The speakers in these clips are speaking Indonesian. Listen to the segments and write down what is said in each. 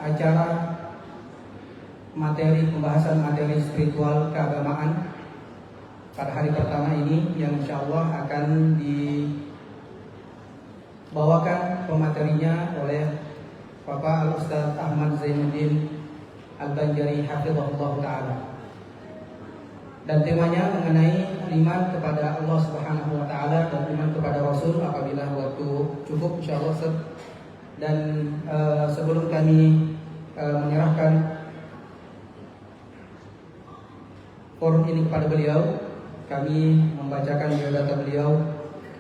acara pembahasan materi spiritual keagamaan pada hari pertama ini, yang insya Allah akan dibawakan pematerinya oleh Bapak Al-Ustaz Ahmad Zainuddin Al-Banjari hafizahullah ta'ala. Dan temanya mengenai iman kepada Allah Subhanahu wa ta'ala dan iman kepada Rasul apabila waktu cukup insya Allah. Dan sebelum kami menyerahkan forum ini kepada beliau, kami membacakan biodata beliau.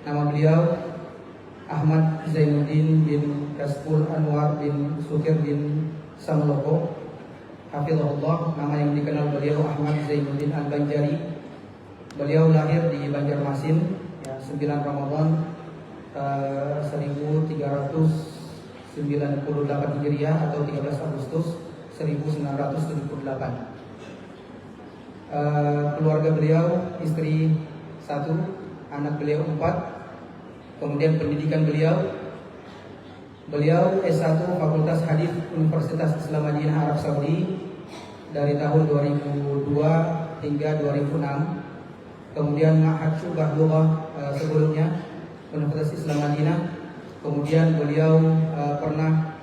Nama beliau Ahmad Zainuddin bin Kasful Anwar bin Sukir bin Samloko hafizahullah. Nama yang dikenal beliau Ahmad Zainuddin Al-Banjari. Beliau lahir di Banjarmasin 9 Ramadan 1398 Hijriah atau 13 Agustus 1978. Keluarga beliau, istri 1, anak beliau 4. Kemudian pendidikan beliau S1 Fakultas Hadis Universitas Islam Madinah Arab Saudi dari tahun 2002 hingga 2006. Kemudian Ma'had Syu'bah Lughah sebelumnya Universitas Islam Madinah. Kemudian beliau pernah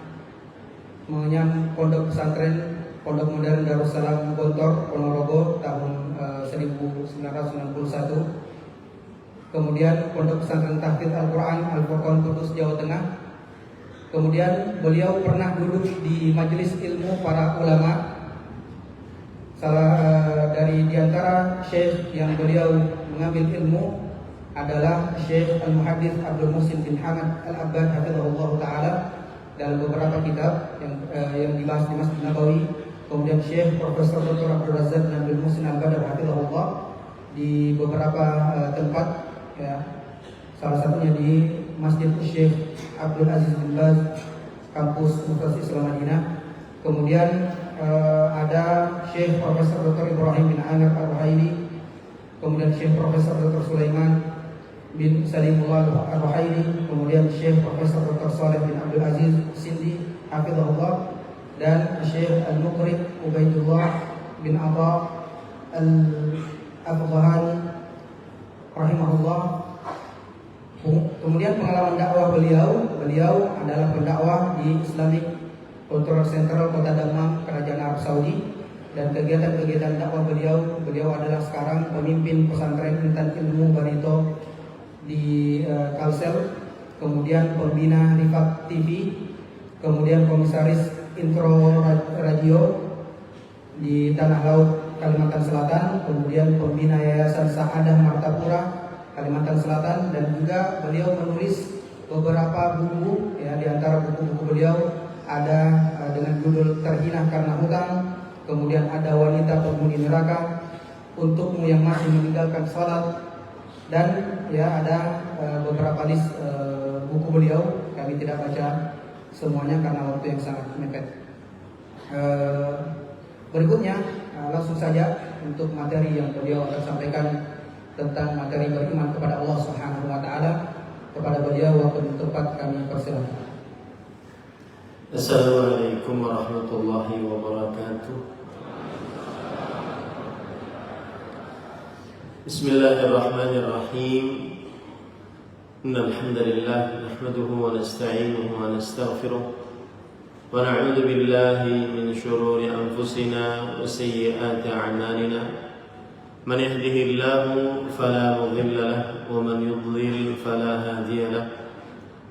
mengenyam pondok pesantren Pondok Modern Darussalam Gontor Ponorogo tahun 1991. Kemudian Pondok Pesantren Tahfidz Al-Quran Al-Furqan Kudus Jawa Tengah. Kemudian beliau pernah duduk di majelis ilmu para ulama. Salah dari diantara syekh yang beliau mengambil ilmu adalah Syekh Al-Muhaddits Abdul Muhsin bin Hamad Al-Abbad hafizahullah ta'ala dalam beberapa kitab yang dibahas di Masjid Nabawi. Kemudian Syekh Profesor Dr. Abdul Razak bin Abdul Muhsin Al-Badr hafizahullah di beberapa tempat, salah satunya di Masjid Syekh Abdul Aziz bin Baz kampus Universitas Islam Madinah. Kemudian ada Syekh Profesor Dr. Ibrahim bin Amir Ar-Ruhaili. Kemudian Syekh Profesor Dr. Sulaiman bin Salimullah Ar-Ruhaili. Kemudian Syekh Profesor Dr. Saleh bin Abdul Aziz Sindi hafizahullah. Dan Syekh Al-Muqri Ubaidullah bin Atha Al-Afghani rahimahullah. Kemudian pengalaman dakwah beliau adalah pendakwah di Islamic Cultural Center Kota Dammam, Kerajaan Arab Saudi. Dan kegiatan-kegiatan dakwah beliau adalah sekarang pemimpin pesantren Intan Ilmu Barito di Kalsel, kemudian pembina Rifat TV, kemudian komisaris Intro Radio di Tanah Laut Kalimantan Selatan, kemudian pembina Yayasan Sa'adah Martapura Kalimantan Selatan. Dan juga beliau menulis beberapa buku, di antara buku-buku beliau ada dengan judul Terhina Karena Hutang, kemudian ada Wanita Penghuni Neraka, Untukmu Yang Masih Meninggalkan Salat, dan ada beberapa list buku beliau. Kami tidak baca semuanya karena waktu yang sangat mepet. Berikutnya langsung saja untuk materi yang beliau akan sampaikan tentang materi beriman kepada Allah Subhanahu wa ta'ala. Kepada beliau waktu tempat kami persilakan. Assalamualaikum warahmatullahi wabarakatuh. Bismillahirrahmanirrahim. Innal hamdalillah nahmaduhu wa nasta'inuhu wa nastaghfiruh wa na'udzu billahi min shururi anfusina wa sayyiati a'malina. Man yahdihillahu fala mudilla lahu wa man yudlil fala hadiya lahu.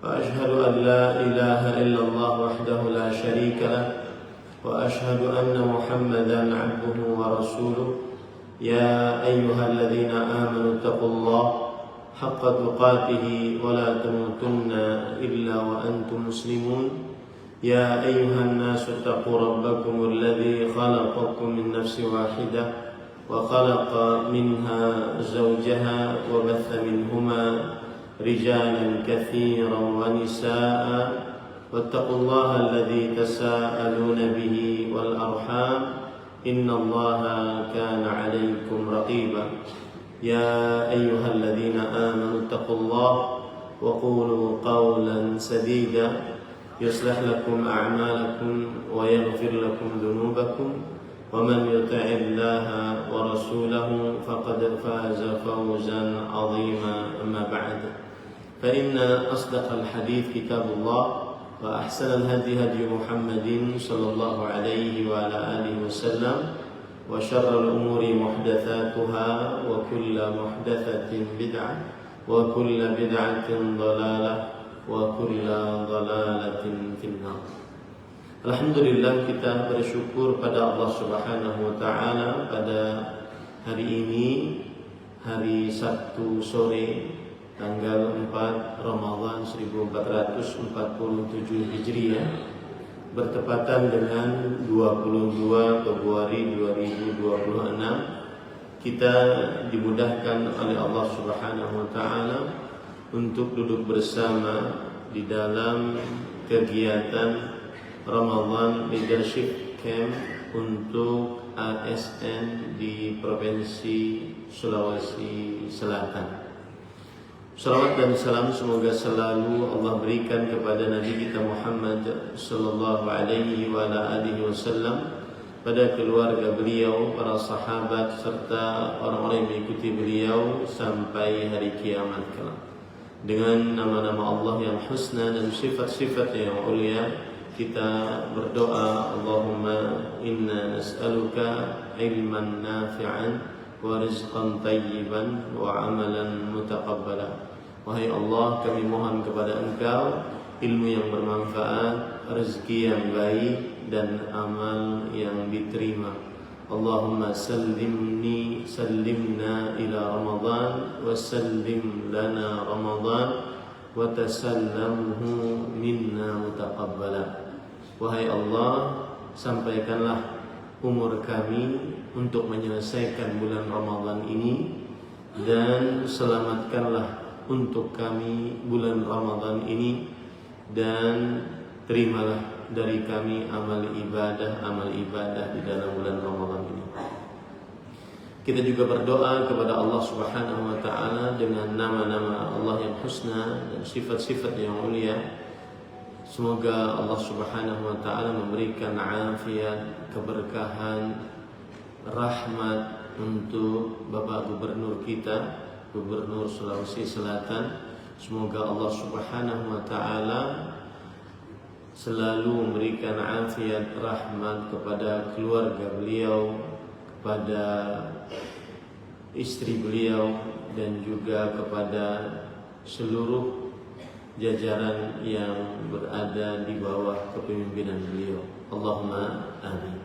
Wa ashhadu an la ilaha illallah wahdahu la sharika lahu wa ashhadu anna Muhammadan 'abduhu wa rasuluh. Ya ayyuhalladzina amanu taqullaha haqqa tuqatih wa la tamutunna illa wa antum muslimun. Ya ayyuhan nasu taqu rabbakum alladhi khalaqakum min nafsin wahidah wa khalaqa minha zawjaha wa batha minhuma rijalan katsiran wa nisaa'a wattaqullaha alladhi tasaaluna bihi wal arham innallaha kana 'alaykum raqiba. Ya ayyuhalladzina amanu taqullaha wa qulu qawlan sadida يصلح لكم أعمالكم ويغفر لكم ذنوبكم ومن يطع الله ورسوله فقد فاز فوزا عظيما. أما بعد فإن أصدق الحديث كتاب الله وأحسن الهدي هدي محمد صلى الله عليه وعلى آله وسلم وشر الأمور محدثاتها وكل محدثة بدعة وكل بدعة ضلالة وكل ضلالة في النار. Alhamdulillah, kita bersyukur pada Allah Subhanahu wa taala pada hari ini, hari Sabtu sore tanggal 4 Ramadan 1447 Hijriah, bertepatan dengan 22 Februari 2026. Kita dimudahkan oleh Allah Subhanahu wa taala untuk duduk bersama di dalam kegiatan Ramadan Leadership Camp untuk ASN di Provinsi Sulawesi Selatan. Salawat dan salam semoga selalu Allah berikan kepada Nabi kita Muhammad sallallahu alaihi wa ala alihi wasallam, pada keluarga beliau, para sahabat serta orang-orang yang mengikuti beliau sampai hari kiamat kelak. Dengan nama-nama Allah yang husna dan sifat-sifat yang mulia, kita berdoa, Allahumma inna nas'aluka ilman nafi'an wa rizqan tayyiban wa amalan mutaqabbala. Wahai Allah, kami mohon kepada Engkau ilmu yang bermanfaat, rezeki yang baik, dan amal yang diterima. Allahumma sallimna ila Ramadan wa sallim lana Ramadan wa tasallamhu minna mutaqabbala. Wahai Allah, sampaikanlah umur kami untuk menyelesaikan bulan Ramadan ini, dan selamatkanlah untuk kami bulan Ramadan ini, dan terimalah dari kami amal ibadah di dalam bulan Ramadan ini. Kita juga berdoa kepada Allah Subhanahu wa taala dengan nama-nama Allah yang husna dan sifat-sifat yang mulia. Semoga Allah Subhanahu wa taala memberikan afiat, keberkahan, rahmat untuk Bapak Gubernur kita, Gubernur Sulawesi Selatan. Semoga Allah Subhanahu wa taala selalu memberikan afiat, rahmat kepada keluarga beliau, kepada istri beliau, dan juga kepada seluruh jajaran yang berada di bawah kepemimpinan beliau. Allahumma amin.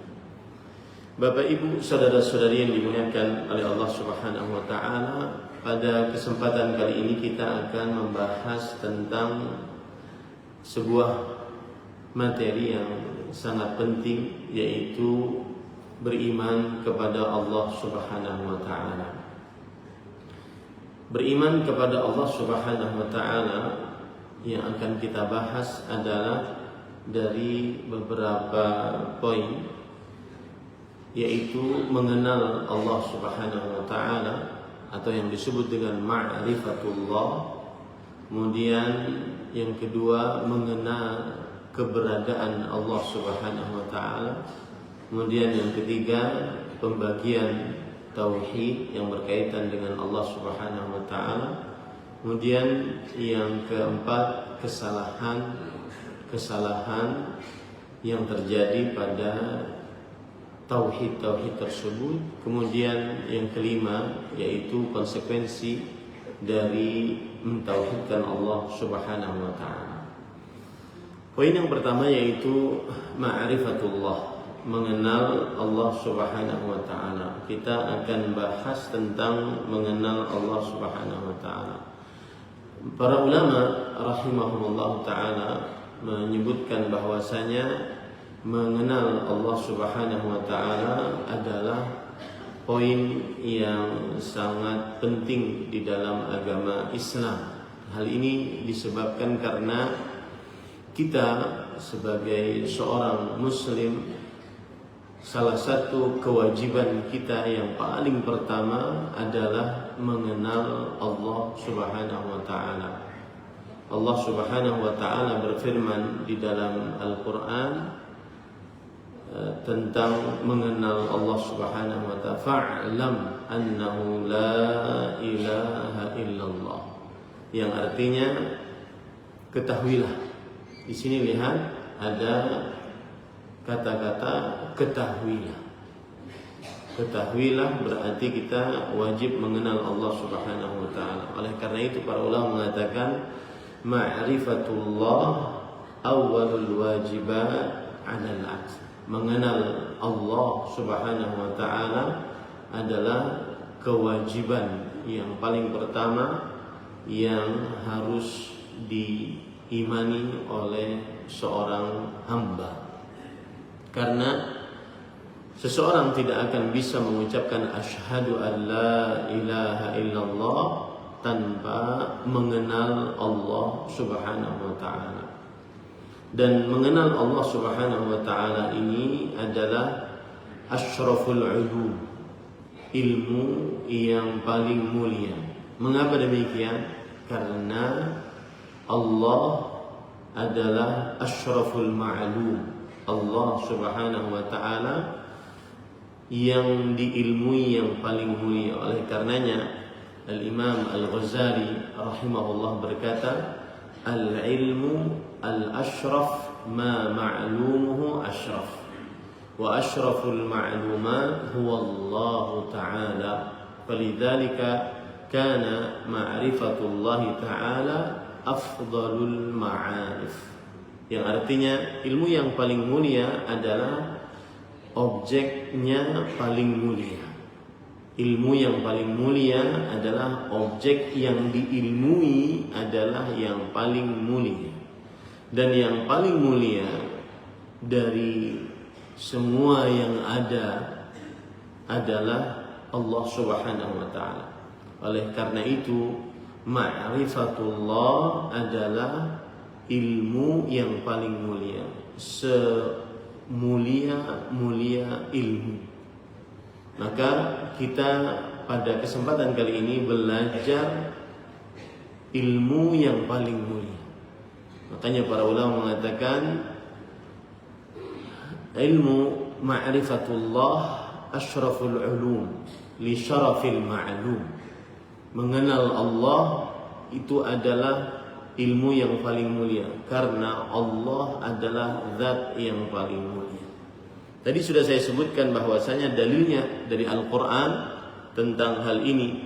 Bapak Ibu, saudara-saudari yang dimuliakan oleh Allah Subhanahu wa taala, pada kesempatan kali ini kita akan membahas tentang sebuah materi yang sangat penting, yaitu beriman kepada Allah Subhanahu wa taala. Beriman kepada Allah Subhanahu wa taala yang akan kita bahas adalah dari beberapa poin, yaitu mengenal Allah Subhanahu wa taala atau yang disebut dengan ma'rifatullah. Kemudian yang kedua, mengenal keberadaan Allah Subhanahu wa taala. Kemudian yang ketiga, pembagian tauhid yang berkaitan dengan Allah Subhanahu wa taala. Kemudian yang keempat, kesalahan yang terjadi pada tauhid tersebut. Kemudian yang kelima, yaitu konsekuensi dari mentauhidkan Allah Subhanahu wa taala. Poin yang pertama yaitu ma'rifatullah, mengenal Allah Subhanahu wa taala. Kita akan bahas tentang mengenal Allah Subhanahu wa taala. Para ulama rahimahumullah taala menyebutkan bahwasanya mengenal Allah Subhanahu wa taala adalah poin yang sangat penting di dalam agama Islam. Hal ini disebabkan karena kita sebagai seorang muslim, salah satu kewajiban kita yang paling pertama adalah mengenal Allah Subhanahu wa taala. Allah Subhanahu wa taala berfirman di dalam Al-Qur'an tentang mengenal Allah Subhanahu wa ta'ala, fa'lam annahu la ilaha illallah, yang artinya ketahuilah. Di sini lihat ada kata-kata ketahuilah. Ketahuilah berarti kita wajib mengenal Allah Subhanahu wa ta'ala. Oleh karena itu para ulama mengatakan ma'rifatullah awwalul wajibat 'alal 'abd. Mengenal Allah Subhanahu wa ta'ala adalah kewajiban yang paling pertama yang harus diimani oleh seorang hamba. Karena seseorang tidak akan bisa mengucapkan asyhadu an la ilaha illallah tanpa mengenal Allah Subhanahu wa ta'ala. Dan mengenal Allah Subhanahu wa ta'ala ini adalah asyraful ulum, ilmu yang paling mulia. Mengapa demikian? Karena Allah adalah asyraful ma'lum. Allah Subhanahu wa ta'ala yang diilmui yang paling mulia. Oleh karenanya Al-Imam Al-Ghazali rahimahullah berkata, al-ilmu al-ashraf ma ma'lumuhu ashraf, wa ashraful ma'lumat huwa Allah ta'ala, falidzalika kana ma'rifatullah ta'ala afdalul ma'arif. Yang artinya ilmu yang paling mulia adalah objeknya paling mulia. Ilmu yang paling mulia adalah objek yang diilmui adalah yang paling mulia. Dan yang paling mulia dari semua yang ada adalah Allah Subhanahu wa ta'ala. Oleh karena itu ma'rifatullah adalah ilmu yang paling mulia, semulia-mulia ilmu. Maka kita pada kesempatan kali ini belajar ilmu yang paling mulia. Makanya para ulama mengatakan ilmu ma'rifatullah asyraful ulum li syarafil ma'lum. Mengenal Allah itu adalah ilmu yang paling mulia karena Allah adalah zat yang paling mulia. Tadi sudah saya sebutkan bahwasanya dalilnya dari Al-Quran tentang hal ini,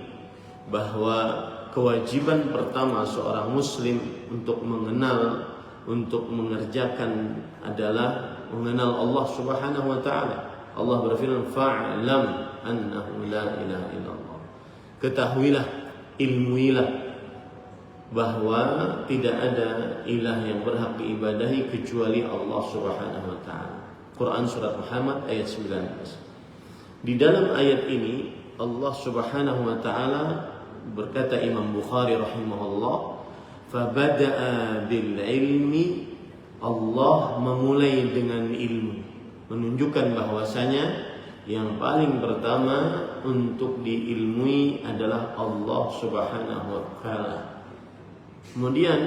bahwa kewajiban pertama seorang muslim untuk mengenal, untuk mengerjakan adalah mengenal Allah Subhanahu wa ta'ala. Allah berfirman, fa'lam annahu la ilaha illallah. Ketahuilah, ilmuilah bahwa tidak ada ilah yang berhak diibadahi kecuali Allah Subhanahu wa ta'ala. Quran surat Muhammad ayat 19. Di dalam ayat ini Allah Subhanahu wa ta'ala berkata, Imam Bukhari rahimahullah, fabada'a bil ilmi, Allah memulai dengan ilmu, menunjukkan bahwasanya yang paling pertama untuk diilmui adalah Allah Subhanahu wa ta'ala. Kemudian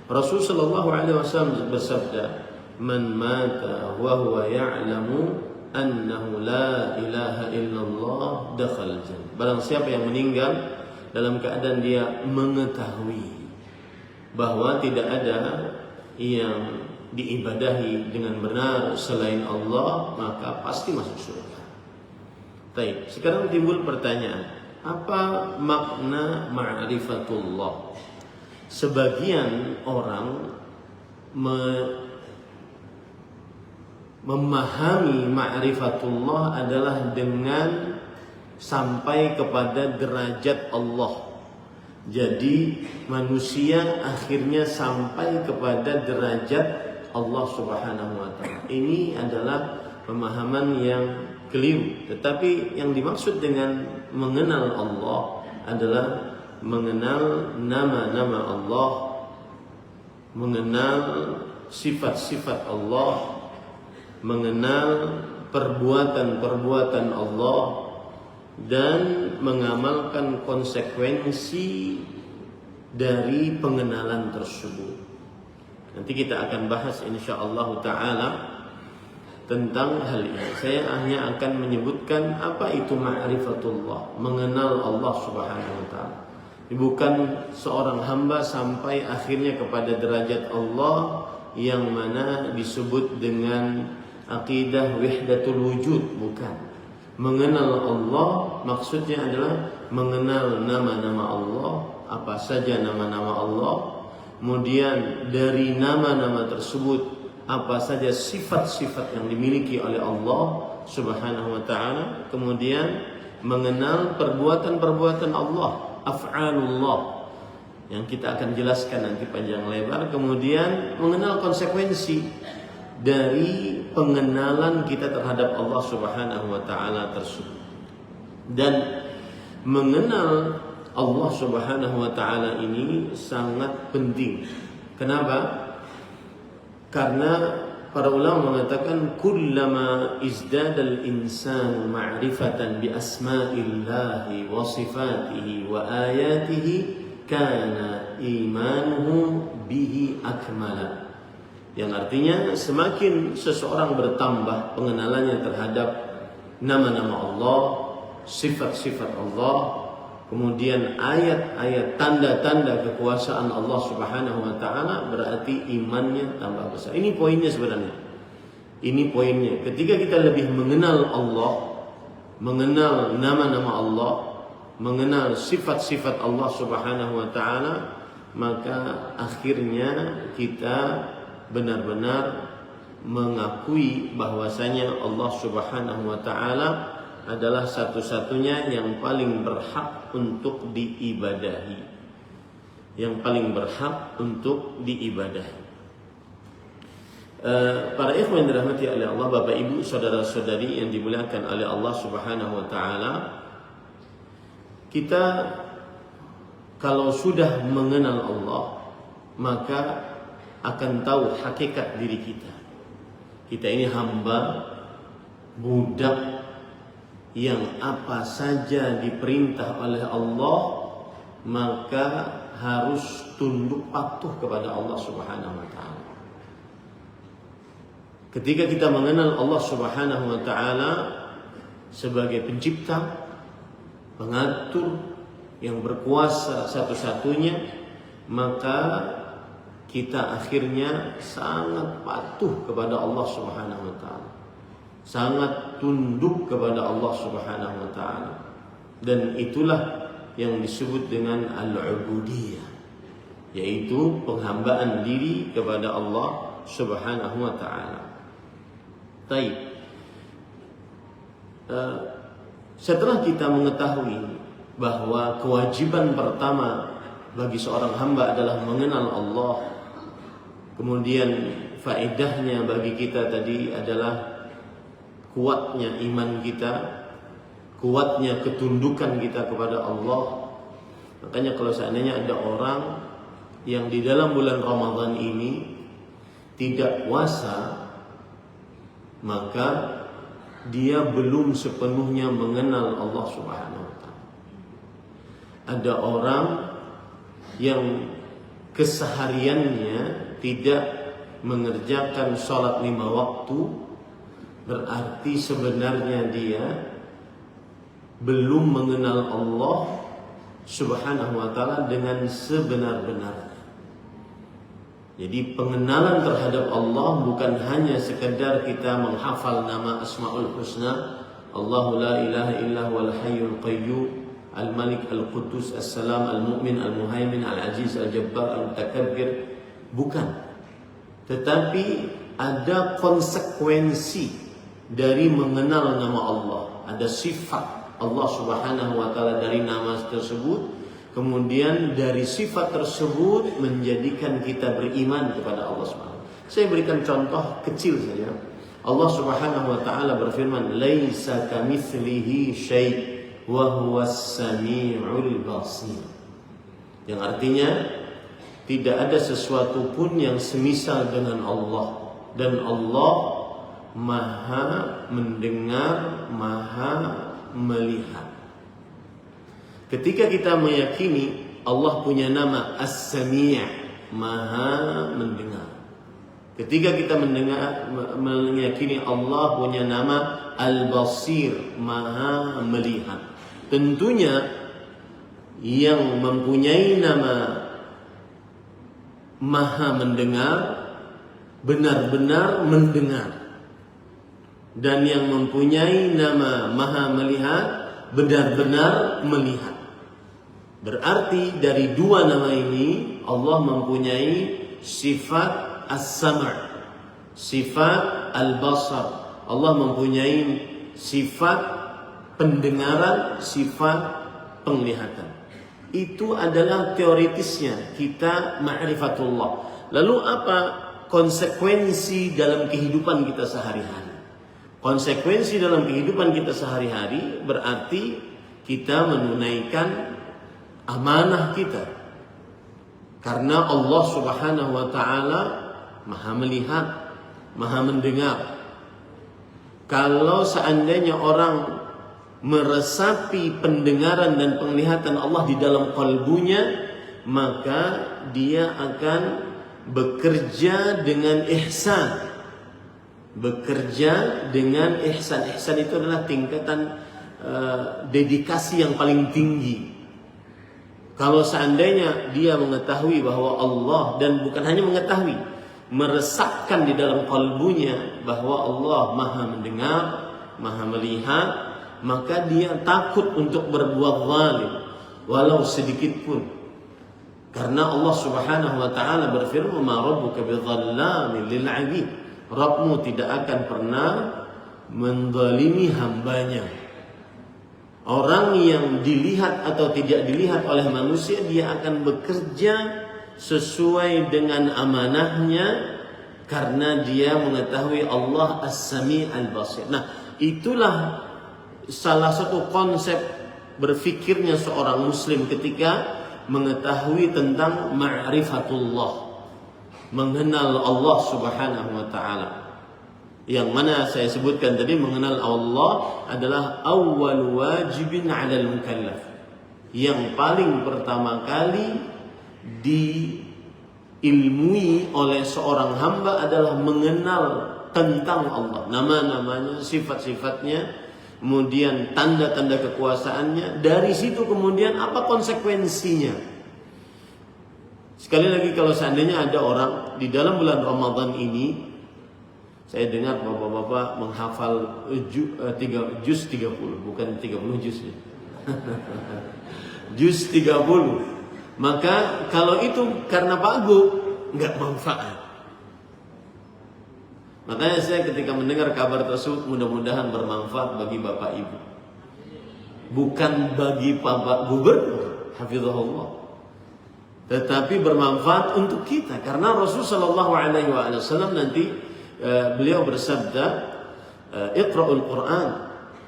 Rasul sallallahu alaihi wasallam bersabda, man mata wa huwa ya'lamu annahu la ilaha illallah dakhal jannah. Barang siapa yang meninggal dalam keadaan dia mengetahui bahwa tidak ada yang diibadahi dengan benar selain Allah, maka pasti masuk surga. Baik, sekarang timbul pertanyaan, apa makna ma'rifatullah? Sebagian orang memahami ma'rifatullah adalah dengan sampai kepada derajat Allah. Jadi manusia akhirnya sampai kepada derajat Allah Subhanahu wa ta'ala. Ini adalah pemahaman yang keliru. Tetapi yang dimaksud dengan mengenal Allah adalah mengenal nama-nama Allah, mengenal sifat-sifat Allah, mengenal perbuatan-perbuatan Allah, dan mengamalkan konsekuensi dari pengenalan tersebut. Nanti kita akan bahas insyaallah ta'ala tentang hal ini. Saya hanya akan menyebutkan apa itu ma'rifatullah, mengenal Allah Subhanahu wa taala. Bukan seorang hamba sampai akhirnya kepada derajat Allah yang mana disebut dengan aqidah wahdatul wujud, bukan. Mengenal Allah maksudnya adalah mengenal nama-nama Allah, apa saja nama-nama Allah. Kemudian dari nama-nama tersebut apa saja sifat-sifat yang dimiliki oleh Allah Subhanahu wa taala. Kemudian mengenal perbuatan-perbuatan Allah, af'alullah, yang kita akan jelaskan nanti panjang lebar. Kemudian mengenal konsekuensi dari pengenalan kita terhadap Allah Subhanahu wa taala tersebut. Dan mengenal Allah Subhanahu wa taala ini sangat penting. Kenapa? Karena para ulama mengatakan kullama izdadal insanu ma'rifatan bi asma'illahi wa sifatihi wa ayatihi kana imanuhu bihi akmala. Yang artinya semakin seseorang bertambah pengenalannya terhadap nama-nama Allah, sifat-sifat Allah, kemudian ayat-ayat tanda-tanda kekuasaan Allah Subhanahu wa taala, berarti imannya tambah besar. Ini poinnya sebenarnya. Ini poinnya. Ketika kita lebih mengenal Allah, mengenal nama-nama Allah, mengenal sifat-sifat Allah Subhanahu wa taala, maka akhirnya kita benar-benar mengakui bahwasanya Allah Subhanahu wa taala adalah satu-satunya yang paling berhak untuk diibadahi. Yang paling berhak untuk diibadahi. Para ikhwan yang dirahmati oleh Allah, Bapak Ibu, saudara-saudari yang dimuliakan oleh Allah Subhanahu wa taala, kita kalau sudah mengenal Allah, maka akan tahu hakikat diri kita. Kita ini hamba, budak yang apa saja diperintah oleh Allah maka harus tunduk patuh kepada Allah Subhanahu wa taala. Ketika kita mengenal Allah Subhanahu wa taala sebagai pencipta, pengatur, yang berkuasa satu-satunya, maka kita akhirnya sangat patuh kepada Allah Subhanahu wa taala, sangat tunduk kepada Allah Subhanahu wa taala. Dan itulah yang disebut dengan al-ubudiyah, yaitu penghambaan diri kepada Allah Subhanahu wa taala. Baik. Setelah kita mengetahui bahwa kewajiban pertama bagi seorang hamba adalah mengenal Allah, kemudian faedahnya bagi kita tadi adalah kuatnya iman kita, kuatnya ketundukan kita kepada Allah. Makanya kalau seandainya ada orang yang di dalam bulan Ramadan ini tidak puasa, maka dia belum sepenuhnya mengenal Allah Subhanahu wa taala. Ada orang yang kesehariannya tidak mengerjakan sholat 5 waktu, berarti sebenarnya dia belum mengenal Allah Subhanahu wa taala dengan sebenar-benarnya. Jadi pengenalan terhadap Allah bukan hanya sekedar kita menghafal nama Asmaul Husna, Allahu la ilaha illa huwal hayyul qayyum, Al-Malik, Al-Quddus, As-Salam, Al-Mu'min, Al-Muhaimin, Al-Aziz, Al-Jabbar, Al-Mutakabbir. Bukan. Tetapi ada konsekuensi dari mengenal nama Allah. Ada sifat Allah Subhanahu wa taala dari nama tersebut. Kemudian dari sifat tersebut menjadikan kita beriman kepada Allah Subhanahu wa taala. Saya berikan contoh kecil saja. Allah Subhanahu wa taala berfirman, "Laisa kamitslihi syai' wa huwas samiul basir." Yang artinya tidak ada sesuatu pun yang semisal dengan Allah, dan Allah Maha mendengar, Maha melihat. Ketika kita meyakini Allah punya nama As-Sami', Maha mendengar. Ketika kita meyakini Allah punya nama Al-Basir, Maha melihat. Tentunya yang mempunyai nama Maha mendengar benar-benar mendengar, dan yang mempunyai nama Maha melihat benar-benar melihat. Berarti dari dua nama ini Allah mempunyai sifat as-sam', sifat al-basar. Allah mempunyai sifat pendengaran, sifat penglihatan. Itu adalah teoritisnya kita ma'rifatullah. Lalu apa konsekuensi dalam kehidupan kita sehari-hari? Konsekuensi dalam kehidupan kita sehari-hari berarti kita menunaikan amanah kita. Karena Allah Subhanahu wa taala Maha melihat, Maha mendengar. Kalau seandainya orang meresapi pendengaran dan penglihatan Allah di dalam kalbunya, maka dia akan bekerja dengan ihsan. Bekerja dengan ihsan. Ihsan itu adalah tingkatan dedikasi yang paling tinggi. Kalau seandainya dia mengetahui bahwa Allah, dan bukan hanya mengetahui, meresapkan di dalam kalbunya bahwa Allah Maha mendengar, Maha melihat, maka dia takut untuk berbuat zalim walau sedikit pun. Karena Allah Subhanahu wa taala berfirman, "Ma rabbuka bidzallamin lil 'abid." Rabbmu tidak akan pernah menzalimi hambanya. Orang yang dilihat atau tidak dilihat oleh manusia, dia akan bekerja sesuai dengan amanahnya karena dia mengetahui Allah As-Sami' Al-Basir. Nah, itulah salah satu konsep berfikirnya seorang muslim ketika mengetahui tentang ma'rifatullah, mengenal Allah Subhanahu wa taala. Yang mana saya sebutkan tadi, mengenal Allah adalah awwal wajibin 'alal mukallaf. Yang paling pertama kali diilmui oleh seorang hamba adalah mengenal tentang Allah, nama-namanya, sifat-sifatnya, kemudian tanda-tanda kekuasaannya. Dari situ kemudian apa konsekuensinya? Sekali lagi, kalau seandainya ada orang di dalam bulan Ramadan ini, saya dengar bapak-bapak menghafal juz 30, bukan 30 juz ya. Juz 30. Maka kalau itu karena bagus, enggak manfaat. Makanya saya ketika mendengar kabar tersebut, mudah-mudahan bermanfaat bagi Bapak Ibu. Bukan bagi Bapak Gubernur, hafizahullah, tetapi bermanfaat untuk kita. Karena Rasulullah SAW nanti beliau bersabda, "Iqra'ul Qur'an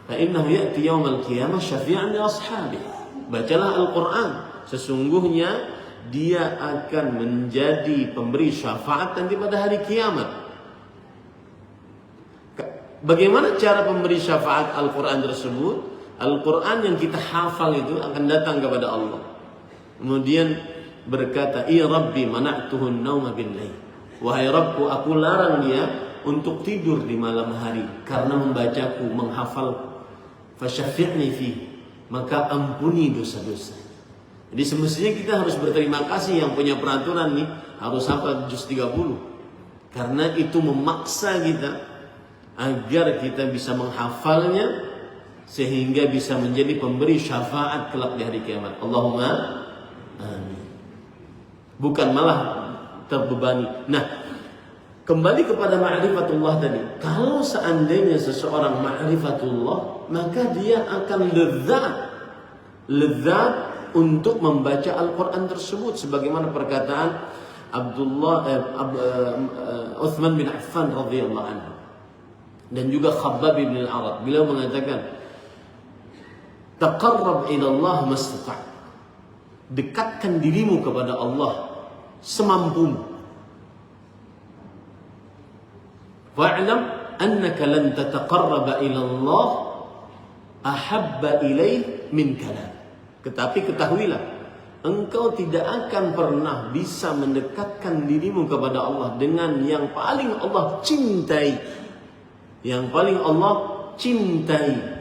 fa innahu ya'ti yaumal qiyamah syafi'an li ashabihi." Bacalah Al-Qur'an, sesungguhnya dia akan menjadi pemberi syafaat nanti pada hari kiamat. Bagaimana cara pemberi syafaat Al-Quran tersebut? Al-Quran yang kita hafal itu akan datang kepada Allah, kemudian berkata, "Ya Rabbi mana'tuhun nauma bil-lail." Wahai Rabbku, aku larang dia untuk tidur di malam hari karena membacaku, menghafalku. Fasyafi'ni fi, maka ampuni dosa-dosa. Jadi semestinya kita harus berterima kasih yang punya peraturan nih, harus hafal juz 30. Karena itu memaksa kita agar kita bisa menghafalnya sehingga bisa menjadi pemberi syafaat kelak di hari kiamat. Allahumma amin. Bukan malah terbebani. Nah, kembali kepada ma'rifatullah tadi. Kalau seandainya seseorang ma'rifatullah, maka dia akan lezat untuk membaca Al-Quran tersebut, sebagaimana perkataan Uthman bin Affan radhiyallahu anhu dan juga Khabbab bin al-Arad. Beliau mengatakan, "Taqarrab ila Allah mastata'." Dekatkan dirimu kepada Allah semampumu. Wa'lam annaka lan tataqarraba ila Allah ahabba ilaih min kalam. Tetapi ketahuilah engkau tidak akan pernah bisa mendekatkan dirimu kepada Allah dengan yang paling Allah cintai. Yang paling Allah cintai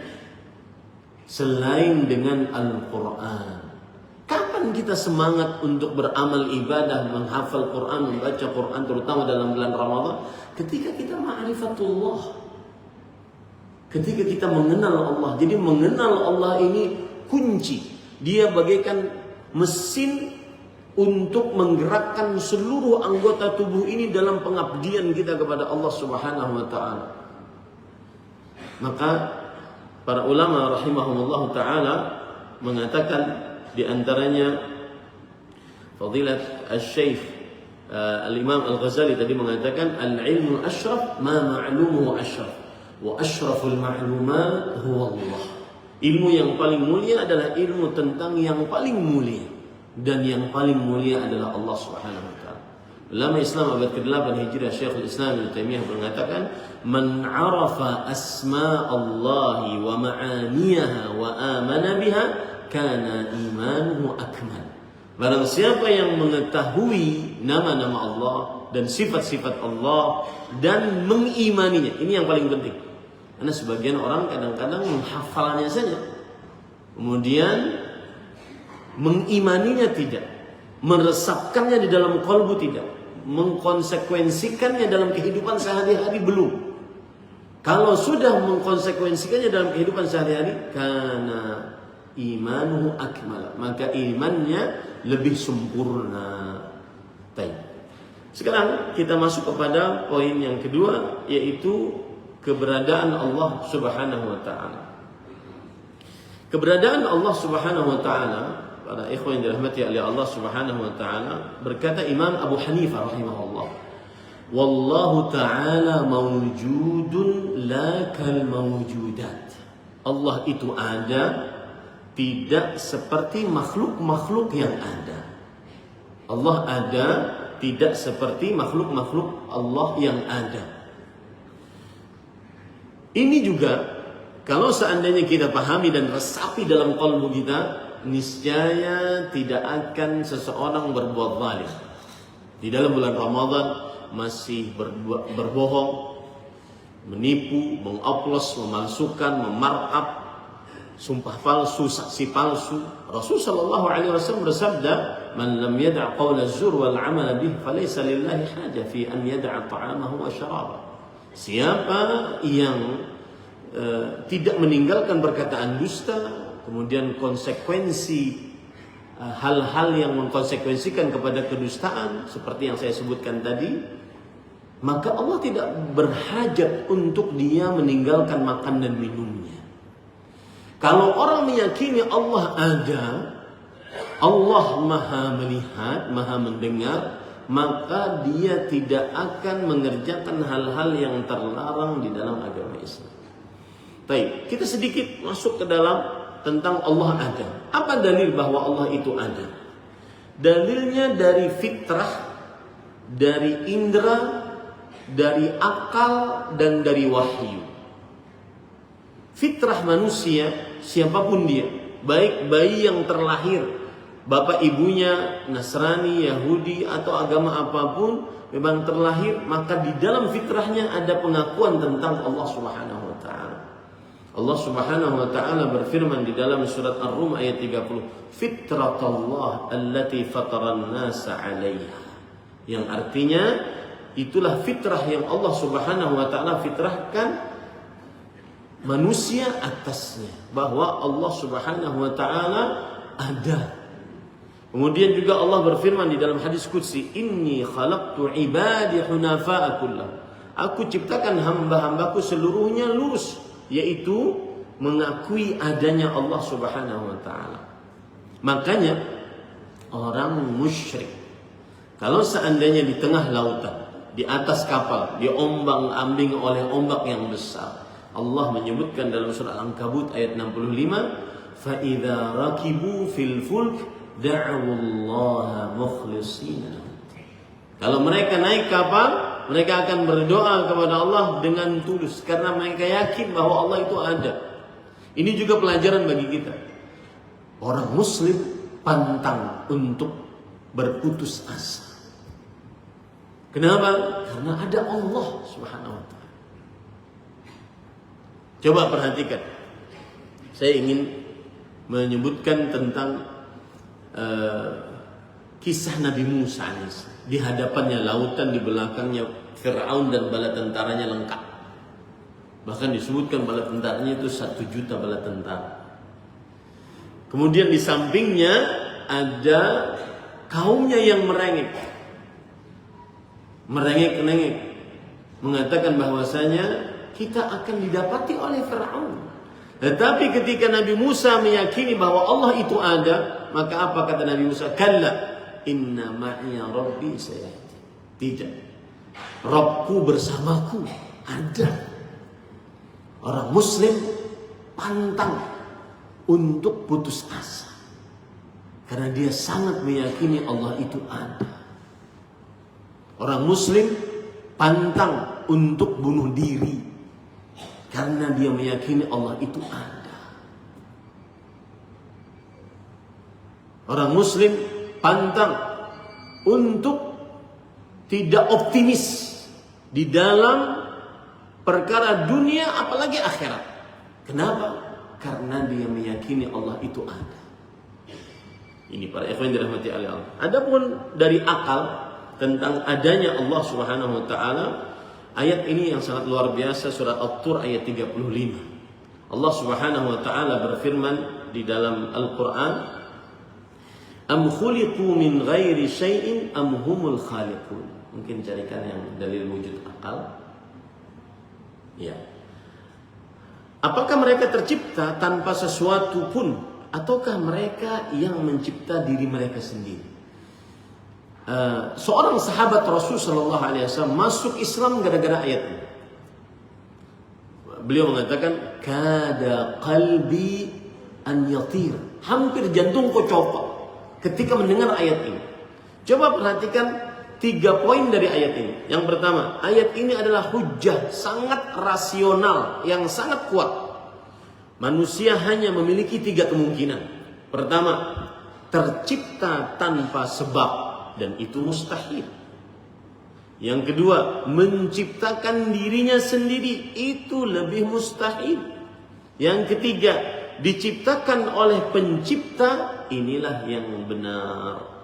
selain dengan Al-Quran. Kapan kita semangat untuk beramal ibadah, menghafal Quran, membaca Quran, terutama dalam bulan Ramadan? Ketika kita ma'rifatullah, ketika kita mengenal Allah. Jadi mengenal Allah ini kunci. Dia bagaikan mesin untuk menggerakkan seluruh anggota tubuh ini dalam pengabdian kita kepada Allah Subhanahu wa taala. Maka para ulama rahimahumullah taala mengatakan di antaranya Fadilat Al-Syeikh Al-Imam Al-Ghazali tadi mengatakan al-ilmu asyraf ma ma'lumuhu asyraf wa asyraful ma'lumat huwa Allah. Ilmu yang paling mulia adalah ilmu tentang yang paling mulia, dan yang paling mulia adalah Allah Subhanahu wa taala. Ulama Islam abad ke-8 Hijriah Syekhul Islam Ibnu Taimiyah mengatakan man 'arafa asma'allahi wa ma'aniyaha wa amana biha kana imanuhu akmal. Barang siapa yang mengetahui nama-nama Allah dan sifat-sifat Allah dan mengimaninya, ini yang paling penting. Karena sebagian orang kadang-kadang menghafalnya saja, kemudian mengimaninya tidak, meresapkannya di dalam kalbu tidak, mengkonsekuensikannya dalam kehidupan sehari-hari belum. Kalau sudah mengkonsekuensikannya dalam kehidupan sehari-hari, karena imanuhu akmal, maka imannya lebih sempurna. Baik. Sekarang kita masuk kepada poin yang kedua, yaitu keberadaan Allah Subhanahu wa taala. Keberadaan Allah Subhanahu wa taala, para ikhwan yang dirahmati oleh Allah Subhanahu wa taala, berkata Imam Abu Hanifah rahimahullah, wallahu taala mawjudun la kal mawjudat. Allah itu ada, tidak seperti makhluk-makhluk yang ada. Allah ada, tidak seperti makhluk-makhluk Allah yang ada. Ini juga kalau seandainya kita pahami dan resapi dalam qalbu kita, niscaya tidak akan seseorang berbuat zalim. Di dalam bulan Ramadan masih berbohong, menipu, mengoplos, memalsukan, memarkup, sumpah palsu, saksi palsu. Rasul sallallahu alaihi wasallam bersabda, "Man lam yada' qaula az-zur wal 'amala bih, falaysa lillahi haja fi an yada'a ta'amahu wa syarabah." Siapa yang tidak meninggalkan perkataan dusta, kemudian konsekuensi hal-hal yang mengkonsekuensikan kepada kedustaan seperti yang saya sebutkan tadi, maka Allah tidak berhajat untuk dia meninggalkan makan dan minumnya. Kalau orang meyakini Allah ada, Allah maha melihat, maha mendengar, maka dia tidak akan mengerjakan hal-hal yang terlarang di dalam agama Islam. Baik, kita sedikit masuk ke dalam tentang Allah ada. Apa dalil bahwa Allah itu ada? Dalilnya dari fitrah, dari indera, dari akal, dan dari wahyu. Fitrah manusia, siapapun dia, baik bayi yang terlahir, bapak ibunya Nasrani, Yahudi, atau agama apapun, memang terlahir, maka di dalam fitrahnya ada pengakuan tentang Allah Subhanahu wa taala. Allah Subhanahu wa taala berfirman di dalam surat Ar-Rum ayat 30, "Fitratallah allati fataran nasa 'alaiha." Yang artinya itulah fitrah yang Allah Subhanahu wa taala fitrahkan manusia atasnya, bahwa Allah Subhanahu wa taala ada. Kemudian juga Allah berfirman di dalam hadis qudsi, "Inni khalaqtu ibadi hunafa'a kullah." Aku ciptakan hamba-hambaku seluruhnya lurus, yaitu mengakui adanya Allah Subhanahu wa taala. Makanya orang musyrik kalau seandainya di tengah lautan, di atas kapal, diombang-ambing oleh ombak yang besar, Allah menyebutkan dalam surah Al-Ankabut ayat 65, "Fa idza rakibu fil fulk da'u Allah mukhlishina." Kalau mereka naik kapal, mereka akan berdoa kepada Allah dengan tulus karena mereka yakin bahwa Allah itu ada. Ini juga pelajaran bagi kita. Orang muslim pantang untuk berputus asa. Kenapa? Karena ada Allah Subhanahu wa ta'ala. Coba perhatikan. Saya ingin menyebutkan tentang kisah Nabi Musa AS. Di hadapannya lautan, di belakangnya Fir'aun dan bala tentaranya lengkap. Bahkan disebutkan bala tentaranya itu 1 juta bala tentara. Kemudian di sampingnya ada kaumnya yang merengek-rengek, mengatakan bahwasanya kita akan didapati oleh Fir'aun. Tetapi ketika Nabi Musa meyakini bahwa Allah itu ada, maka apa kata Nabi Musa? Kalla inna ma'iya rabbi sayahdi. Tidak, Rabbku bersamaku, ada. Orang Muslim pantang untuk putus asa karena dia sangat meyakini Allah itu ada. Orang Muslim pantang untuk bunuh diri karena dia meyakini Allah itu ada. Orang Muslim pantang untuk tidak optimis di dalam perkara dunia apalagi akhirat. Kenapa? Karena dia meyakini Allah itu ada. Ini para ikhwan dirahmati oleh Allah. Adapun dari akal tentang adanya Allah Subhanahu wa taala, ayat ini yang sangat luar biasa, surat At-Tur ayat 35. Allah Subhanahu wa taala berfirman di dalam Al-Qur'an, "Am khuliqu min ghairi syai'in am humul khaliqun." Mungkin carikan yang dalil wujud akal. Ya. Apakah mereka tercipta tanpa sesuatu pun, ataukah mereka yang mencipta diri mereka sendiri? Seorang sahabat Rasul Sallallahu Alaihi Wasallam masuk Islam gara-gara ayat ini. Beliau mengatakan, kada qalbi an yatir, hampir jantungku copot ketika mendengar ayat ini. Coba perhatikan 3 poin dari ayat ini. Yang pertama, ayat ini adalah hujjah sangat rasional yang sangat kuat. Manusia hanya memiliki 3 kemungkinan. Pertama, tercipta tanpa sebab dan itu mustahil. Yang kedua, menciptakan dirinya sendiri itu lebih mustahil. Yang ketiga, diciptakan oleh pencipta, inilah yang benar.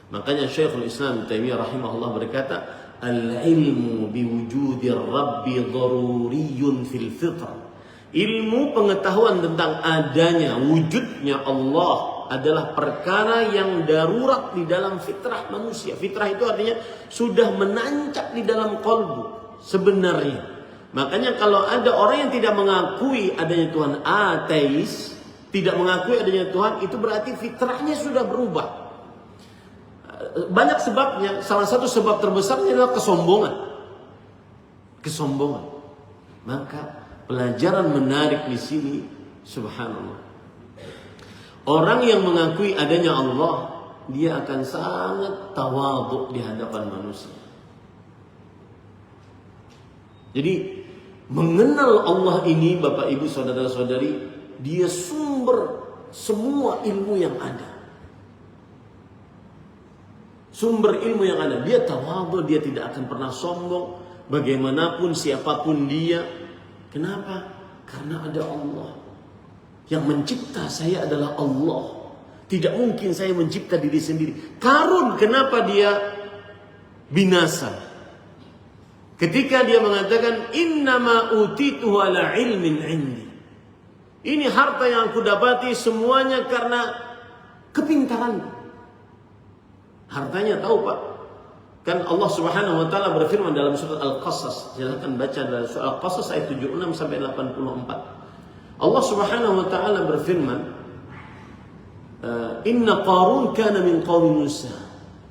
Makanya Syekhul Islam Taimiyah rahimahullah berkata, al-ilmu biwujudi rabbi daruriyun fil fitrah. Ilmu pengetahuan tentang adanya, wujudnya Allah adalah perkara yang darurat di dalam fitrah manusia. Fitrah itu artinya sudah menancap di dalam qalbu sebenarnya. Makanya kalau ada orang yang tidak mengakui adanya Tuhan, ateis, tidak mengakui adanya Tuhan, itu berarti fitrahnya sudah berubah. Banyak sebabnya, salah satu sebab terbesarnya adalah kesombongan. Maka pelajaran menarik di sini, subhanallah. Orang yang mengakui adanya Allah, dia akan sangat tawadhu di hadapan manusia. Jadi mengenal Allah ini, Bapak Ibu saudara-saudari, dia sumber semua ilmu yang ada. Sumber ilmu yang ada. Dia tawadhu, dia tidak akan pernah sombong bagaimanapun siapapun dia. Kenapa? Karena ada Allah. Yang mencipta saya adalah Allah. Tidak mungkin saya mencipta diri sendiri. Karun kenapa dia binasa? Ketika dia mengatakan innama utituhu ala ilmin indi. Ini harta yang aku dapati semuanya karena kepintaranku. Hartanya tahu Pak. Kan Allah Subhanahu wa taala berfirman dalam surat Al-Qasas. Silakan baca dalam surat Al-Qasas ayat 76 sampai 84. Allah Subhanahu wa taala berfirman, "Inna Qarun kana min qaumi Musa."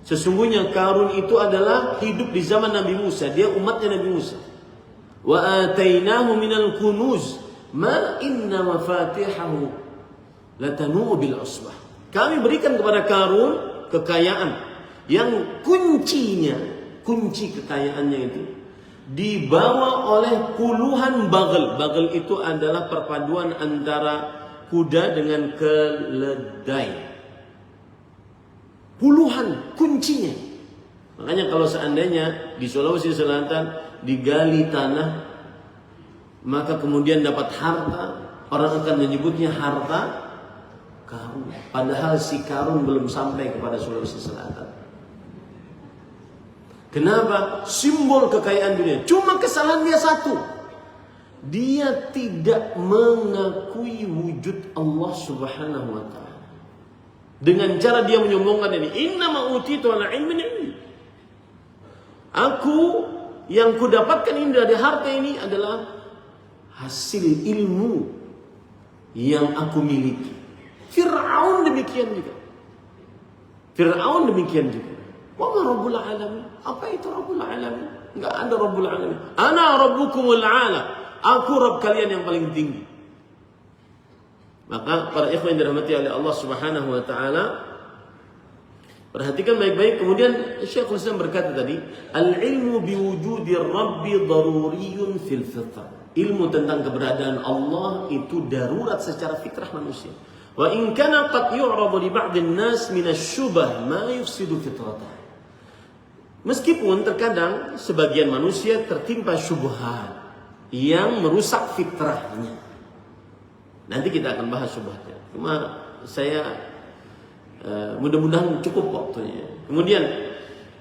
Sesungguhnya Qarun itu adalah hidup di zaman Nabi Musa, dia umatnya Nabi Musa. "Wa atainahu minal kunuz ma inna mafatihahu latanu bil usbah." Kami berikan kepada Qarun kekayaan yang kunci kekayaannya itu dibawa oleh puluhan bagel. Bagel itu adalah perpaduan antara kuda dengan keledai. puluhan kuncinya. Makanya kalau seandainya di Sulawesi Selatan digali tanah, maka kemudian dapat harta, orang akan menyebutnya harta karun. Padahal si karun belum sampai kepada Sulawesi Selatan. Kenapa? Simbol kekayaan dunia. Cuma kesalahan dia satu. Dia tidak mengakui wujud Allah Subhanahu wa ta'ala. Dengan cara dia menyombongkan ini, innama utitu ala ilmin ilmi. Aku yang kudapatkan ini dari harta ini adalah hasil ilmu yang aku miliki. Fir'aun demikian juga. Fir'aun demikian juga. Wa ma rabbul alamin? Apa itu rabbul alamin? Enggak ada rabbul alamin. Ana rabbukumul a'la. Aku Rabb kalian yang paling tinggi. Maka para ikhwan yang dirahmati oleh Allah Subhanahu wa taala, perhatikan baik-baik. Kemudian Syekhul Islam berkata tadi, al-ilmu biwujudi Rabbi daruriyun fil fitr. Ilmu tentang keberadaan Allah itu darurat secara fitrah manusia. Wa in kana qad yu'radu li ba'd an-nas min asy-syubah ma yufsidu fitratahu. Meskipun terkadang sebagian manusia tertimpa syubhat yang merusak fitrahnya. Nanti kita akan bahas syubhatnya. Cuma saya mudah-mudahan cukup waktunya. Kemudian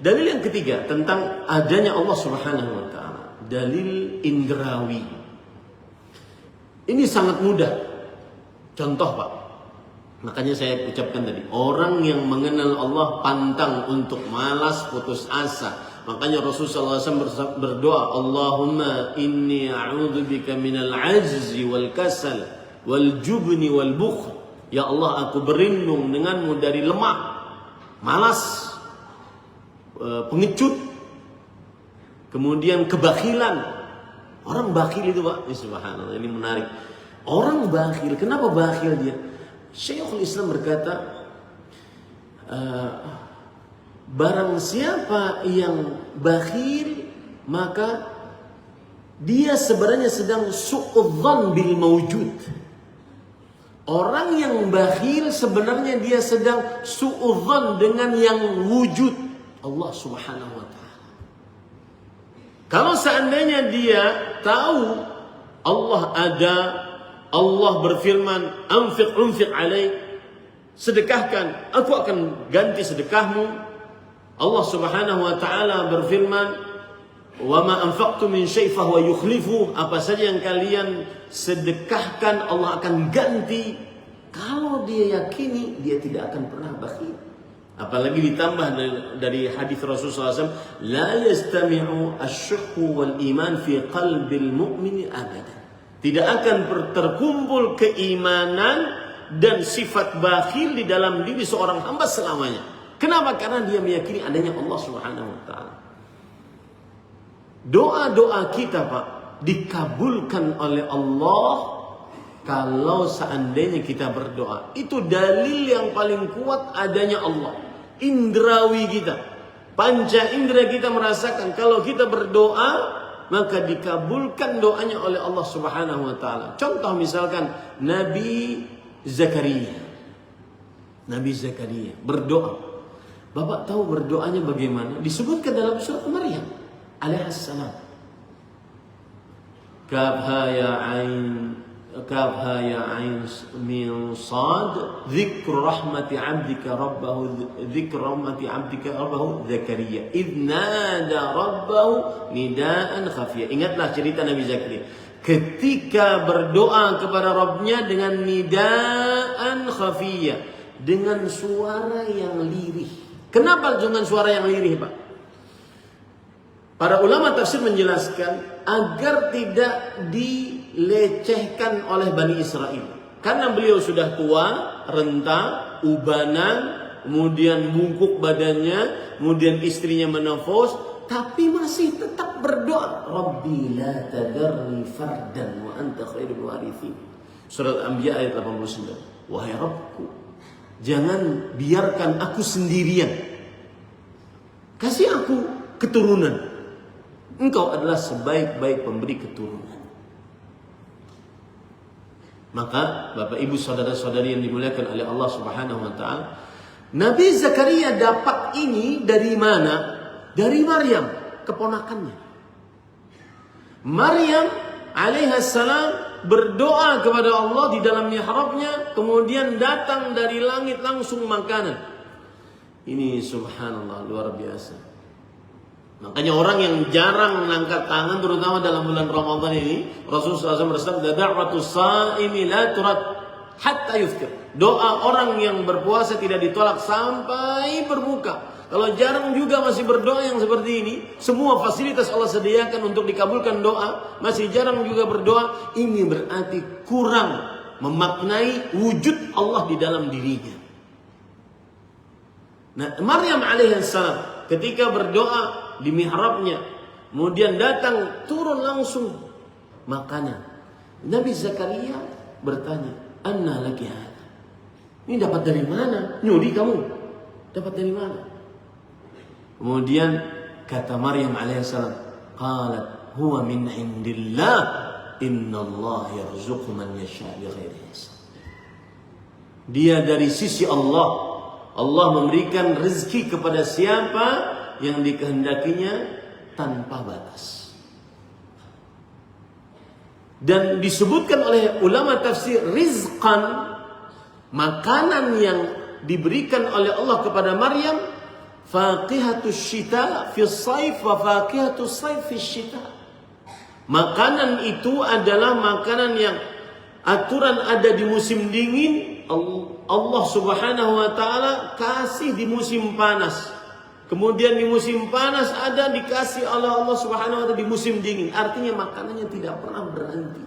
dalil yang ketiga tentang adanya Allah Subhanahu wa taala, dalil indrawi. Ini sangat mudah. Contoh, Pak. Makanya saya ucapkan tadi, orang yang mengenal Allah pantang untuk malas, putus asa. Makanya Rasulullah SAW berdoa, Allahumma inni a'udzubika minal ajzi wal kasal wal jubni wal bukhl. Ya Allah, aku berlindung denganmu dari lemah, malas, pengecut, kemudian kebakilan. Orang bakhil itu, Pak, ini subhanallah, ini menarik. Orang bakhil, kenapa bakhil dia? Syekhul Islam berkata, barang siapa yang bakhil, maka dia sebenarnya sedang su'udzan bil mawjud. Orang yang bakhil sebenarnya dia sedang su'udzan dengan yang wujud, Allah Subhanahu wa ta'ala. Kalau seandainya dia tahu Allah ada, Allah berfirman, unfiq alaik, sedekahkan, aku akan ganti sedekahmu. Allah Subhanahu wa taala berfirman, wa ma anfaqtum min syai' fa huwa yukhlifu, apa saja yang kalian sedekahkan Allah akan ganti. Kalau dia yakini, dia tidak akan pernah bakhil. Apalagi ditambah dari hadis Rasulullah SAW, la yastami'u asy-syuhhu wal iman fi qalbil mu'mini abadan. Tidak akan terkumpul keimanan dan sifat bakhil di dalam diri seorang hamba selamanya. Kenapa? Karena dia meyakini adanya Allah Subhanahu wa taala. Doa-doa kita, Pak, dikabulkan oleh Allah kalau seandainya kita berdoa. Itu dalil yang paling kuat adanya Allah. Indrawi kita, panca indera kita merasakan kalau kita berdoa maka dikabulkan doanya oleh Allah Subhanahu wa taala. Contoh misalkan Nabi Zakaria. Nabi Zakaria berdoa. Bapak tahu berdoanya bagaimana? Disebutkan dalam surat Maryam alaihissalam. Kafha ya ain min sad dzikru rahmati 'abdika rabbahu Zakaria idh nada rabbahu nidaan khafiyah. Ingatlah cerita Nabi Zakaria ketika berdoa kepada Rabbnya dengan nidaan khafiyah, dengan suara yang lirih. Kenapa dengan suara yang lirih, Pak? Para ulama tafsir menjelaskan agar tidak dilecehkan oleh Bani Israel. Karena beliau sudah tua, renta, ubanan, kemudian bungkuk badannya, kemudian istrinya menafus, tapi masih tetap berdoa. Rabbi la tadarni fardan wa anta khairul warithin. Surat Anbiya ayat 89. Wahai Rabbku, jangan biarkan aku sendirian. Kasih aku keturunan. Engkau adalah sebaik-baik pemberi keturunan. Maka Bapak Ibu saudara-saudari yang dimuliakan oleh Allah Subhanahu wa taala, Nabi Zakaria dapat ini dari mana? Dari Maryam, keponakannya. Maryam alaihissalam berdoa kepada Allah di dalam mihrabnya, kemudian datang dari langit langsung makanan. Ini subhanallah, luar biasa. Makanya orang yang jarang mengangkat tangan, terutama dalam bulan Ramadan ini, Rasulullah SAW bersabda, "Da'watus shaimi la turad hatta yuftir." Doa orang yang berpuasa tidak ditolak sampai berbuka. Kalau jarang juga masih berdoa yang seperti ini, semua fasilitas Allah sediakan untuk dikabulkan doa, masih jarang juga berdoa, ini berarti kurang memaknai wujud Allah di dalam dirinya. Nah, Maryam alaihissalam ketika berdoa di mihrabnya, kemudian datang turun langsung makanan. Nabi Zakaria bertanya, "Anna laki hadha?" Ini dapat dari mana? Nyuri kamu? Dapat dari mana? Kemudian kata Maryam alaihissalam, "Qalat huwa min indillah, innallaha yarzuqu man yasha bighairi hisab." Dia dari sisi Allah. Allah memberikan rezeki kepada siapa yang dikehendakinya tanpa batas. Dan disebutkan oleh ulama tafsir, rizqan, makanan yang diberikan oleh Allah kepada Maryam, faqihatus syita fi shaif wa faqihatus shaif fi syita. Makanan itu adalah makanan yang aturan ada di musim dingin, Allah Subhanahu wa taala kasih di musim panas. Kemudian di musim panas ada dikasih oleh Allah Subhanahu wa taala di musim dingin. Artinya makanannya tidak pernah berhenti.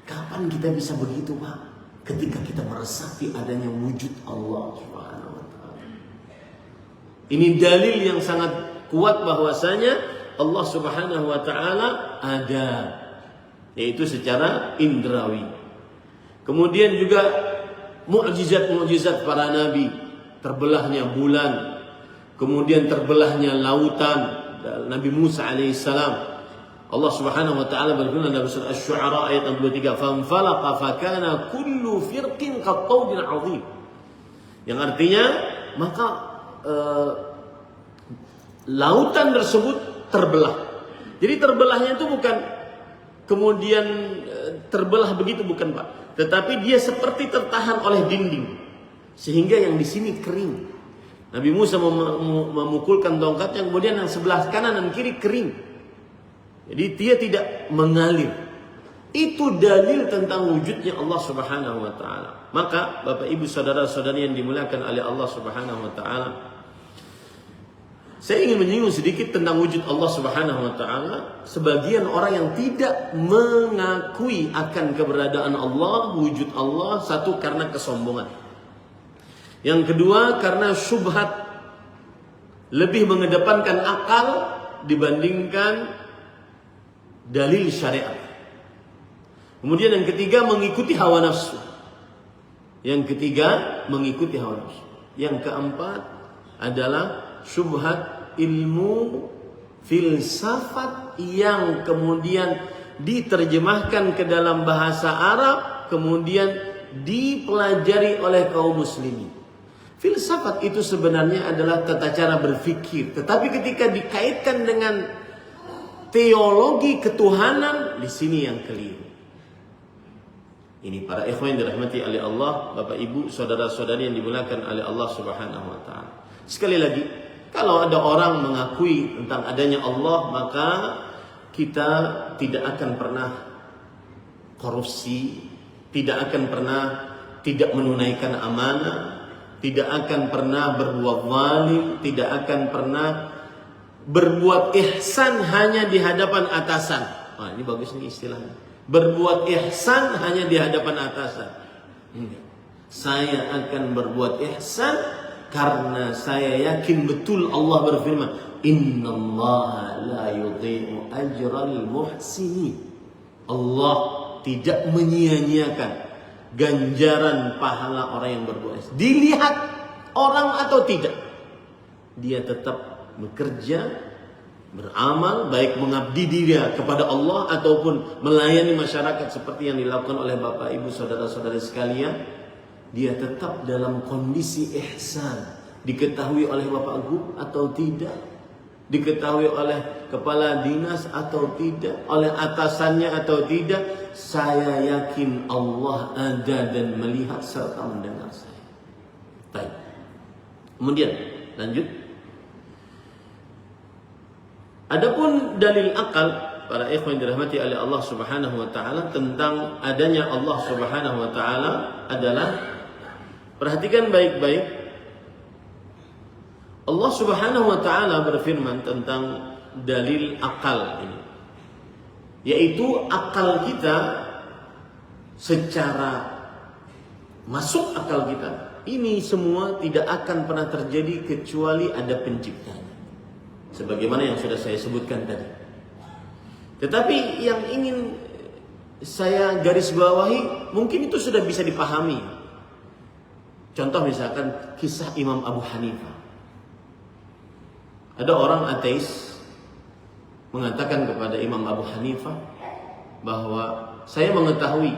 Kapan kita bisa begitu, Pak? Ketika kita meresapi adanya wujud Allah Subhanahu wa taala. Ini dalil yang sangat kuat bahwasanya Allah Subhanahu wa taala ada, yaitu secara indrawi. Kemudian juga mukjizat-mukjizat para nabi, terbelahnya bulan, kemudian terbelahnya lautan. Nabi Musa alaihissalam, Allah Subhanahu wa taala berfirman dalam surah Asy-Syu'ara ayat 63, "Fanfalaqa fakana kullu firqin qattawdin 'adzim." Yang artinya maka lautan tersebut terbelah. Jadi terbelahnya itu bukan kemudian terbelah begitu, bukan, Pak. Tetapi dia seperti tertahan oleh dinding, sehingga yang di sini kering. Nabi Musa memukulkan tongkatnya, kemudian yang sebelah kanan dan kiri kering. Jadi dia tidak mengalir. Itu dalil tentang wujudnya Allah Subhanahu wa taala. Maka Bapak Ibu saudara-saudari yang dimuliakan oleh Allah Subhanahu wa taala, saya ingin menyinggung sedikit tentang wujud Allah Subhanahu wa taala. Sebagian orang yang tidak mengakui akan keberadaan Allah, wujud Allah, satu karena kesombongan. Yang kedua karena syubhat, lebih mengedepankan akal dibandingkan dalil syariat. Kemudian yang ketiga mengikuti hawa nafsu. Yang ketiga mengikuti hawa nafsu. Yang keempat adalah syubhat ilmu filsafat yang kemudian diterjemahkan ke dalam bahasa Arab, kemudian dipelajari oleh kaum muslimin. Filsafat itu sebenarnya adalah tata cara berpikir, tetapi ketika dikaitkan dengan teologi ketuhanan, di sini yang keliru. Ini para ikhwan yang dirahmati oleh Allah, Bapak Ibu, saudara-saudari yang dimuliakan oleh Allah Subhanahu wa taala. Sekali lagi, kalau ada orang mengakui tentang adanya Allah, maka kita tidak akan pernah korupsi, tidak akan pernah tidak menunaikan amanah, tidak akan pernah berbuat zalim, tidak akan pernah berbuat ihsan hanya di hadapan atasan. Wah, ini bagus nih istilahnya. Berbuat ihsan hanya di hadapan atasan. Saya akan berbuat ihsan karena saya yakin betul Allah berfirman, "Innallaha la yudhi'u ajral muhsinin." Allah tidak menyia-nyiakan ganjaran pahala orang yang berbuat ihsan. Dilihat orang atau tidak, dia tetap bekerja, beramal, baik mengabdi diri kepada Allah ataupun melayani masyarakat seperti yang dilakukan oleh Bapak Ibu saudara-saudari sekalian. dia tetap dalam kondisi ihsan, diketahui oleh Bapak Gub atau tidak, diketahui oleh kepala dinas atau tidak, oleh atasannya atau tidak, saya yakin Allah ada dan melihat serta mendengar saya. Baik. Kemudian lanjut. Adapun dalil akal, para ikhwan yang dirahmati oleh Allah Subhanahu wa taala, tentang adanya Allah Subhanahu wa taala adalah, perhatikan baik-baik, Allah Subhanahu wa taala berfirman tentang dalil akal ini, yaitu akal kita secara masuk akal kita ini semua tidak akan pernah terjadi kecuali ada penciptanya, sebagaimana yang sudah saya sebutkan tadi. Tetapi yang ingin saya garis bawahi, mungkin itu sudah bisa dipahami. Contoh misalkan kisah Imam Abu Hanifah. Ada orang ateis mengatakan kepada Imam Abu Hanifah bahwa saya mengetahui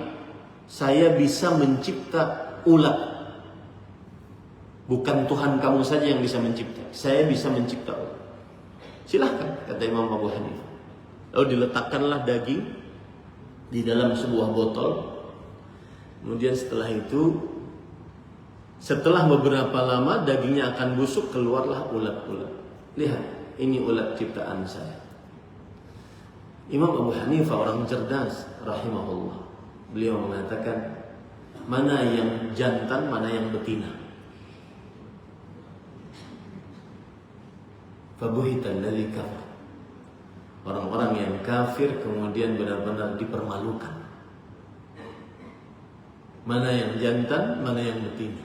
saya bisa mencipta ulat. Bukan Tuhan kamu saja yang bisa mencipta, saya bisa mencipta ulat. Silahkan, kata Imam Abu Hanifah. Lalu diletakkanlah daging di dalam sebuah botol. Kemudian setelah itu, setelah beberapa lama dagingnya akan busuk, keluarlah ulat-ulat. Lihat, ini ulat ciptaan saya. Imam Abu Hanifah orang cerdas, rahimahullah. Beliau mengatakan, mana yang jantan, mana yang betina. Fabuhitan alladzi kafar. Orang-orang yang kafir kemudian benar-benar dipermalukan. Mana yang jantan, mana yang betina.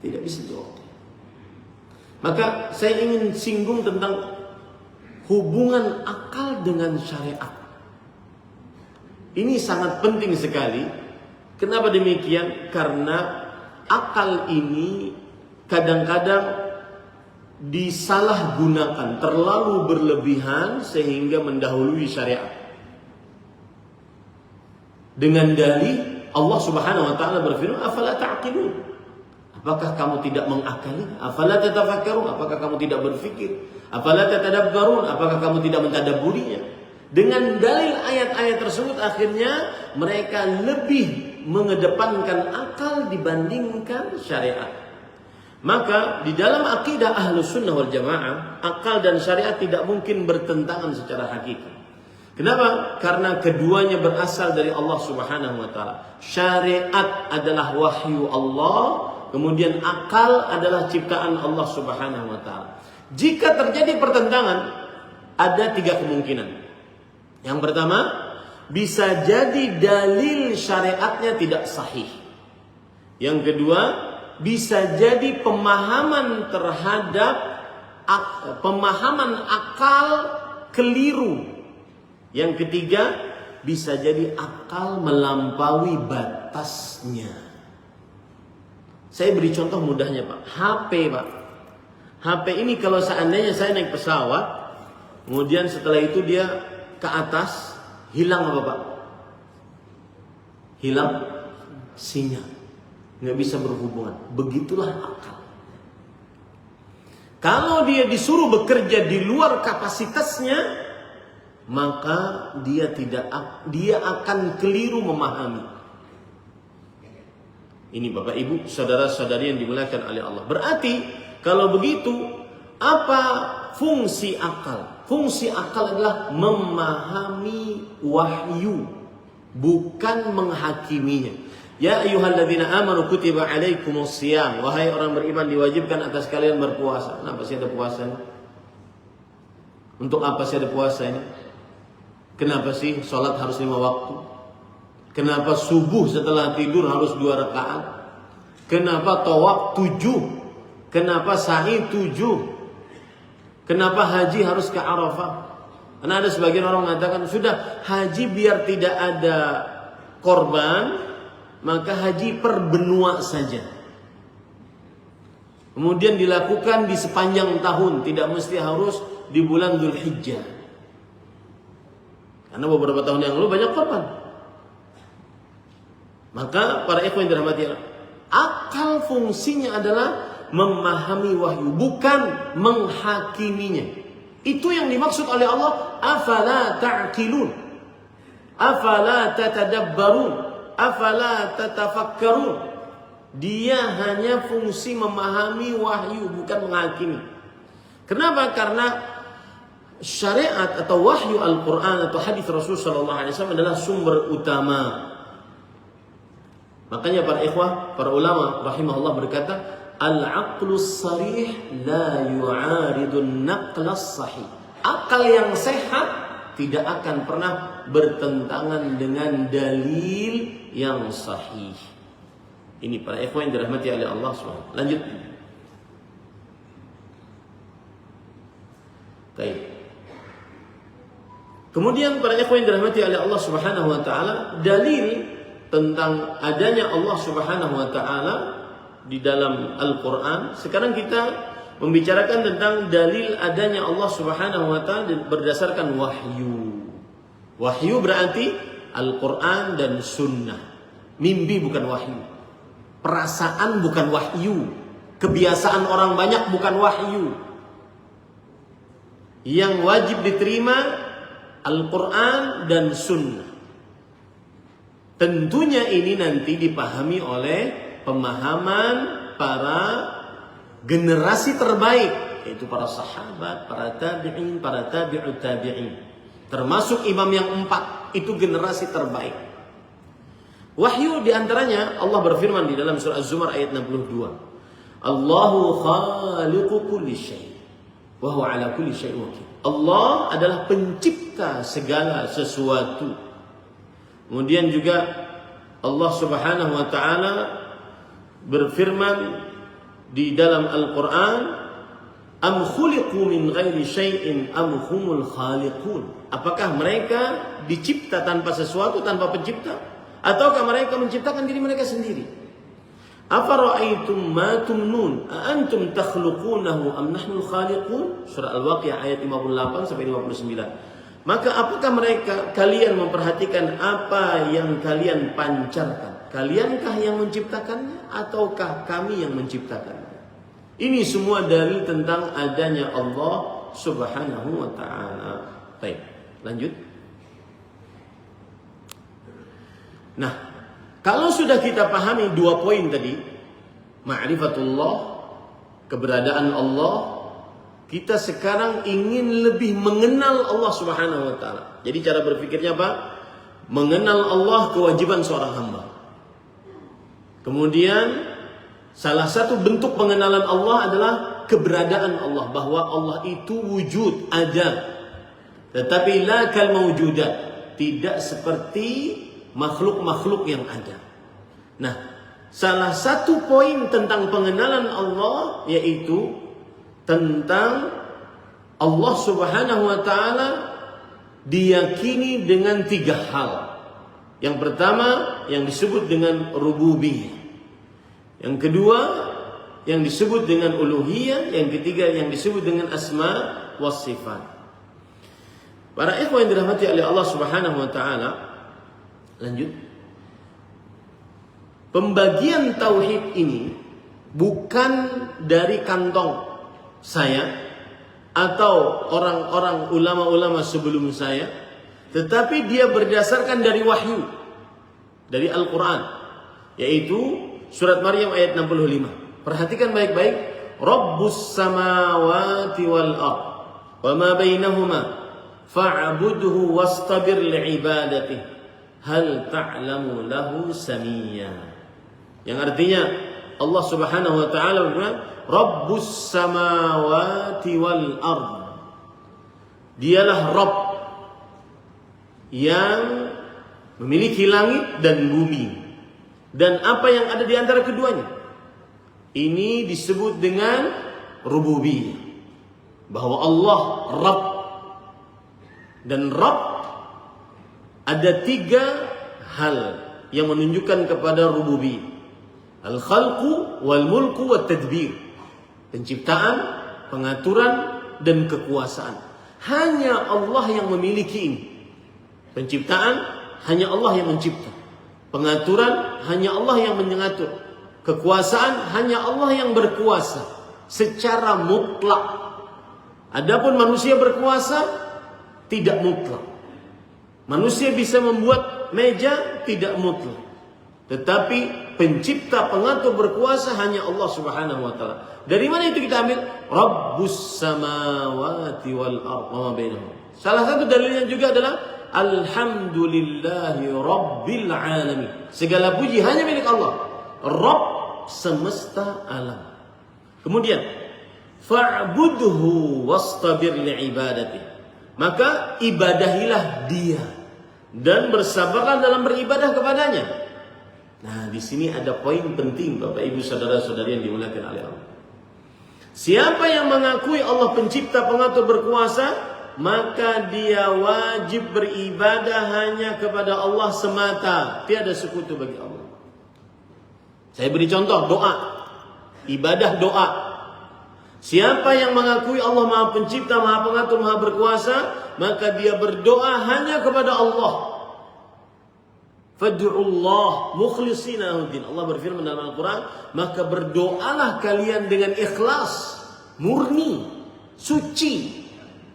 Tidak bisa jawab. Maka saya ingin singgung tentang hubungan akal dengan syariat. Ini sangat penting sekali. Kenapa demikian? Karena akal ini kadang-kadang disalahgunakan, terlalu berlebihan sehingga mendahului syariat. Dengan dalil Allah Subhanahu wa taala berfirman, "Afala ta'qilun?" Apakah kamu tidak mengakali? Afala tatafakkarun? Apakah kamu tidak berfikir? Afala tatadabbarun? Apakah kamu tidak mentadabburinya? Dengan dalil ayat-ayat tersebut akhirnya mereka lebih mengedepankan akal dibandingkan syariat. Maka di dalam akidah Ahlus Sunnah wal Jamaah, akal dan syariat tidak mungkin bertentangan secara hakiki. Kenapa? Karena keduanya berasal dari Allah Subhanahu wa taala. Syariat adalah wahyu Allah, kemudian akal adalah ciptaan Allah Subhanahu wa taala. Jika terjadi pertentangan, ada 3 kemungkinan. Yang pertama, bisa jadi dalil syariatnya tidak sahih. Yang kedua, bisa jadi pemahaman terhadap pemahaman akal keliru. Yang ketiga, bisa jadi akal melampaui batasnya. Saya beri contoh mudahnya, Pak. HP, Pak. HP ini kalau seandainya saya naik pesawat, kemudian setelah itu dia ke atas, hilang apa, Pak? Hilang sinyal. Nggak bisa berhubungan. Begitulah akal. Kalau dia disuruh bekerja di luar kapasitasnya, maka dia akan keliru memahami. Ini Bapak Ibu, saudara-saudari yang dimuliakan oleh Allah. Berarti kalau begitu, apa fungsi akal? Fungsi akal adalah memahami wahyu, bukan menghakiminya. Ya ayyuhalladzina amanu kutiba alaikumusiyam. Wahai orang beriman, diwajibkan atas kalian berpuasa. Kenapa sih ada puasa ini? Untuk apa sih ada puasa ini? Kenapa sih sholat harus 5 waktu? Kenapa subuh setelah tidur harus 2 rakaat? Kenapa tawaf 7? Kenapa sa'i 7? Kenapa haji harus ke Arafah? Karena ada sebagian orang mengatakan, sudah haji biar tidak ada korban, maka haji per benua saja. Kemudian dilakukan di sepanjang tahun, tidak mesti harus di bulan Dzulhijjah. Karena beberapa tahun yang lalu banyak korban. Maka para ikhwan yang dirahmati Allah, Akal fungsinya adalah memahami wahyu, bukan menghakiminya. Itu yang dimaksud oleh Allah, afala ta'qilun, afala tatadabbarun, afala tatafakkarun. Dia hanya fungsi memahami wahyu, bukan menghakimi. Kenapa? Karena syariat atau wahyu Al-Quran atau hadis Rasul SAW adalah sumber utama. Makanya para ikhwah, para ulama rahimahullah berkata, al-aqlus sarih la yu'aridun naqlas sahih. Akal yang sehat tidak akan pernah bertentangan dengan dalil yang sahih. Ini para ikhwah yang dirahmati oleh Allah SWT. Lanjut. Baik. Kemudian para ikhwah yang dirahmati oleh Allah Subhanahu wa taala, dalil tentang adanya Allah Subhanahu wa taala di dalam Al-Qur'an. Sekarang kita membicarakan tentang dalil adanya Allah Subhanahu wa taala berdasarkan wahyu. Wahyu berarti Al-Qur'an dan sunnah. Mimpi bukan wahyu. Perasaan bukan wahyu. Kebiasaan orang banyak bukan wahyu. Yang wajib diterima Al-Quran dan Sunnah. Tentunya ini nanti dipahami oleh pemahaman para generasi terbaik, yaitu para sahabat, para tabi'in, para tabi'ut tabi'in. Termasuk imam yang 4, itu generasi terbaik. Wahyu diantaranya Allah berfirman di dalam surah Az-Zumar ayat 62. Allahu khaliqu kulli syai' wa huwa ala kulli syai'in wakil. Allah adalah pencipta segala sesuatu. Kemudian juga Allah Subhanahu wa taala berfirman di dalam Al-Qur'an, am khuliqu min ghairi syai'in am humul khaliqun. Apakah mereka dicipta tanpa sesuatu, tanpa pencipta, ataukah mereka menciptakan diri mereka sendiri? Afara'aitum ma tumnun a antum takhluqunahu am nahnul khaliqun? Surah Al-Waqiah ayat 58 sampai 59. Maka apakah kalian memperhatikan apa yang kalian pancarkan? Kaliankah yang menciptakannya ataukah kami yang menciptakannya? Ini semua dalil tentang adanya Allah Subhanahu wa taala. Baik, lanjut. Nah, kalau sudah kita pahami 2 poin tadi, ma'rifatullah, keberadaan Allah, kita sekarang ingin lebih mengenal Allah Subhanahu wa taala. Jadi cara berpikirnya apa? Mengenal Allah kewajiban seorang hamba. Kemudian salah satu bentuk pengenalan Allah adalah keberadaan Allah, bahwa Allah itu wujud, ada. Tetapi la kal mawjudat, tidak seperti makhluk-makhluk yang ada. Nah, salah satu poin tentang pengenalan Allah yaitu tentang Allah Subhanahu wa taala diyakini dengan 3 hal. Yang pertama yang disebut dengan rububiyah. Yang kedua yang disebut dengan uluhiyah, yang ketiga yang disebut dengan asma was sifat. Para ikhwan yang dirahmati oleh Allah Subhanahu wa taala, lanjut. Pembagian tauhid ini bukan dari kantong saya atau orang-orang ulama-ulama sebelum saya, tetapi dia berdasarkan dari wahyu, dari Al-Quran, yaitu surat Maryam ayat 65. Perhatikan baik-baik. Rabbus samawati wal ard wa ma bainahuma fa'budhu wastabir li'ibadatihi hal ta'lamu lahu samiyya. Yang artinya Allah Subhanahu wa taala berfirman, Rabbus samawati wal ard. Dialah Rabb yang memiliki langit dan bumi dan apa yang ada di antara keduanya. Ini disebut dengan rububiyah, bahwa Allah Rabb. Dan Rabb ada 3 hal yang menunjukkan kepada rububiyah. Al-khalqu wal mulku wat tadbir. Penciptaan, pengaturan dan kekuasaan. Hanya Allah yang memiliki ini. Penciptaan hanya Allah yang mencipta. Pengaturan hanya Allah yang mengatur. Kekuasaan hanya Allah yang berkuasa secara mutlak. Adapun manusia berkuasa tidak mutlak. Manusia bisa membuat meja, tidak mutlak. Tetapi pencipta, pengatur, berkuasa hanya Allah Subhanahu wa taala. Dari mana itu kita ambil? Rabbus samawati wal ardh wa ma bainahuma. Salah satu dalilnya juga adalah alhamdulillahi rabbil alamin. Segala puji hanya milik Allah, Rabb semesta alam. Kemudian fa'budhu wastabir li'ibadati. Maka ibadahilah dia dan bersabarlah dalam beribadah kepadanya. Nah, di sini ada poin penting Bapak Ibu saudara-saudari yang dimuliakan oleh Allah. Siapa yang mengakui Allah pencipta, pengatur, berkuasa, maka dia wajib beribadah hanya kepada Allah semata, tiada sekutu bagi Allah. Saya beri contoh doa, ibadah doa. Siapa yang mengakui Allah Maha Pencipta, Maha Pengatur, Maha Berkuasa, maka dia berdoa hanya kepada Allah. Fad'ullah mukhlishina lahuddin. Allah berfirman dalam Al-Quran, maka berdoalah kalian dengan ikhlas, murni, suci,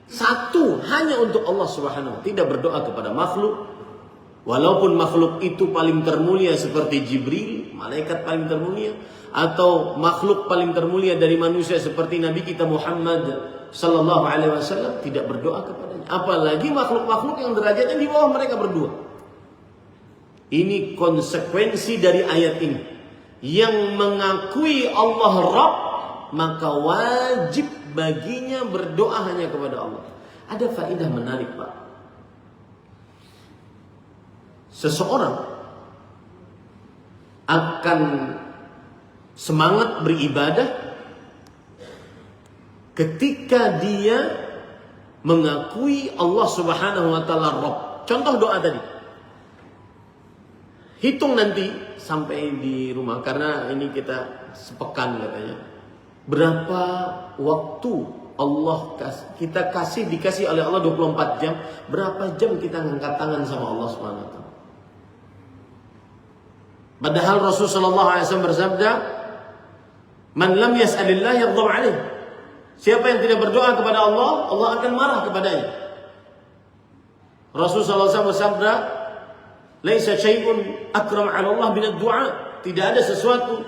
satu hanya untuk Allah Subhanahu wa taala. Tidak berdoa kepada makhluk, walaupun makhluk itu paling termulia seperti Jibril, malaikat paling termulia, atau makhluk paling termulia dari manusia seperti Nabi kita Muhammad sallallahu alaihi wasallam, tidak berdoa kepadanya. Apalagi makhluk-makhluk yang derajatnya di bawah mereka berdua. Ini konsekuensi dari ayat ini. Yang mengakui Allah Rabb, maka wajib baginya berdoa hanya kepada Allah. Ada faedah menarik, Pak. Seseorang akan semangat beribadah ketika dia mengakui Allah Subhanahu wa taala Rabb. Contoh doa tadi. Hitung nanti sampai di rumah, karena ini kita sepekan katanya. Berapa waktu Allah dikasih oleh Allah 24 jam, berapa jam kita ngangkat tangan sama Allah Subhanahu wa taala? Padahal Rasulullah sallallahu alaihi wasallam bersabda, "Man lam yas'alillah yaghdab alaih." Siapa yang tidak berdoa kepada Allah, Allah akan marah kepadanya. Rasulullah sallallahu alaihi wasallam bersabda, "Laisa syai'un akram 'ala Allah min ad-du'a." Tidak ada sesuatu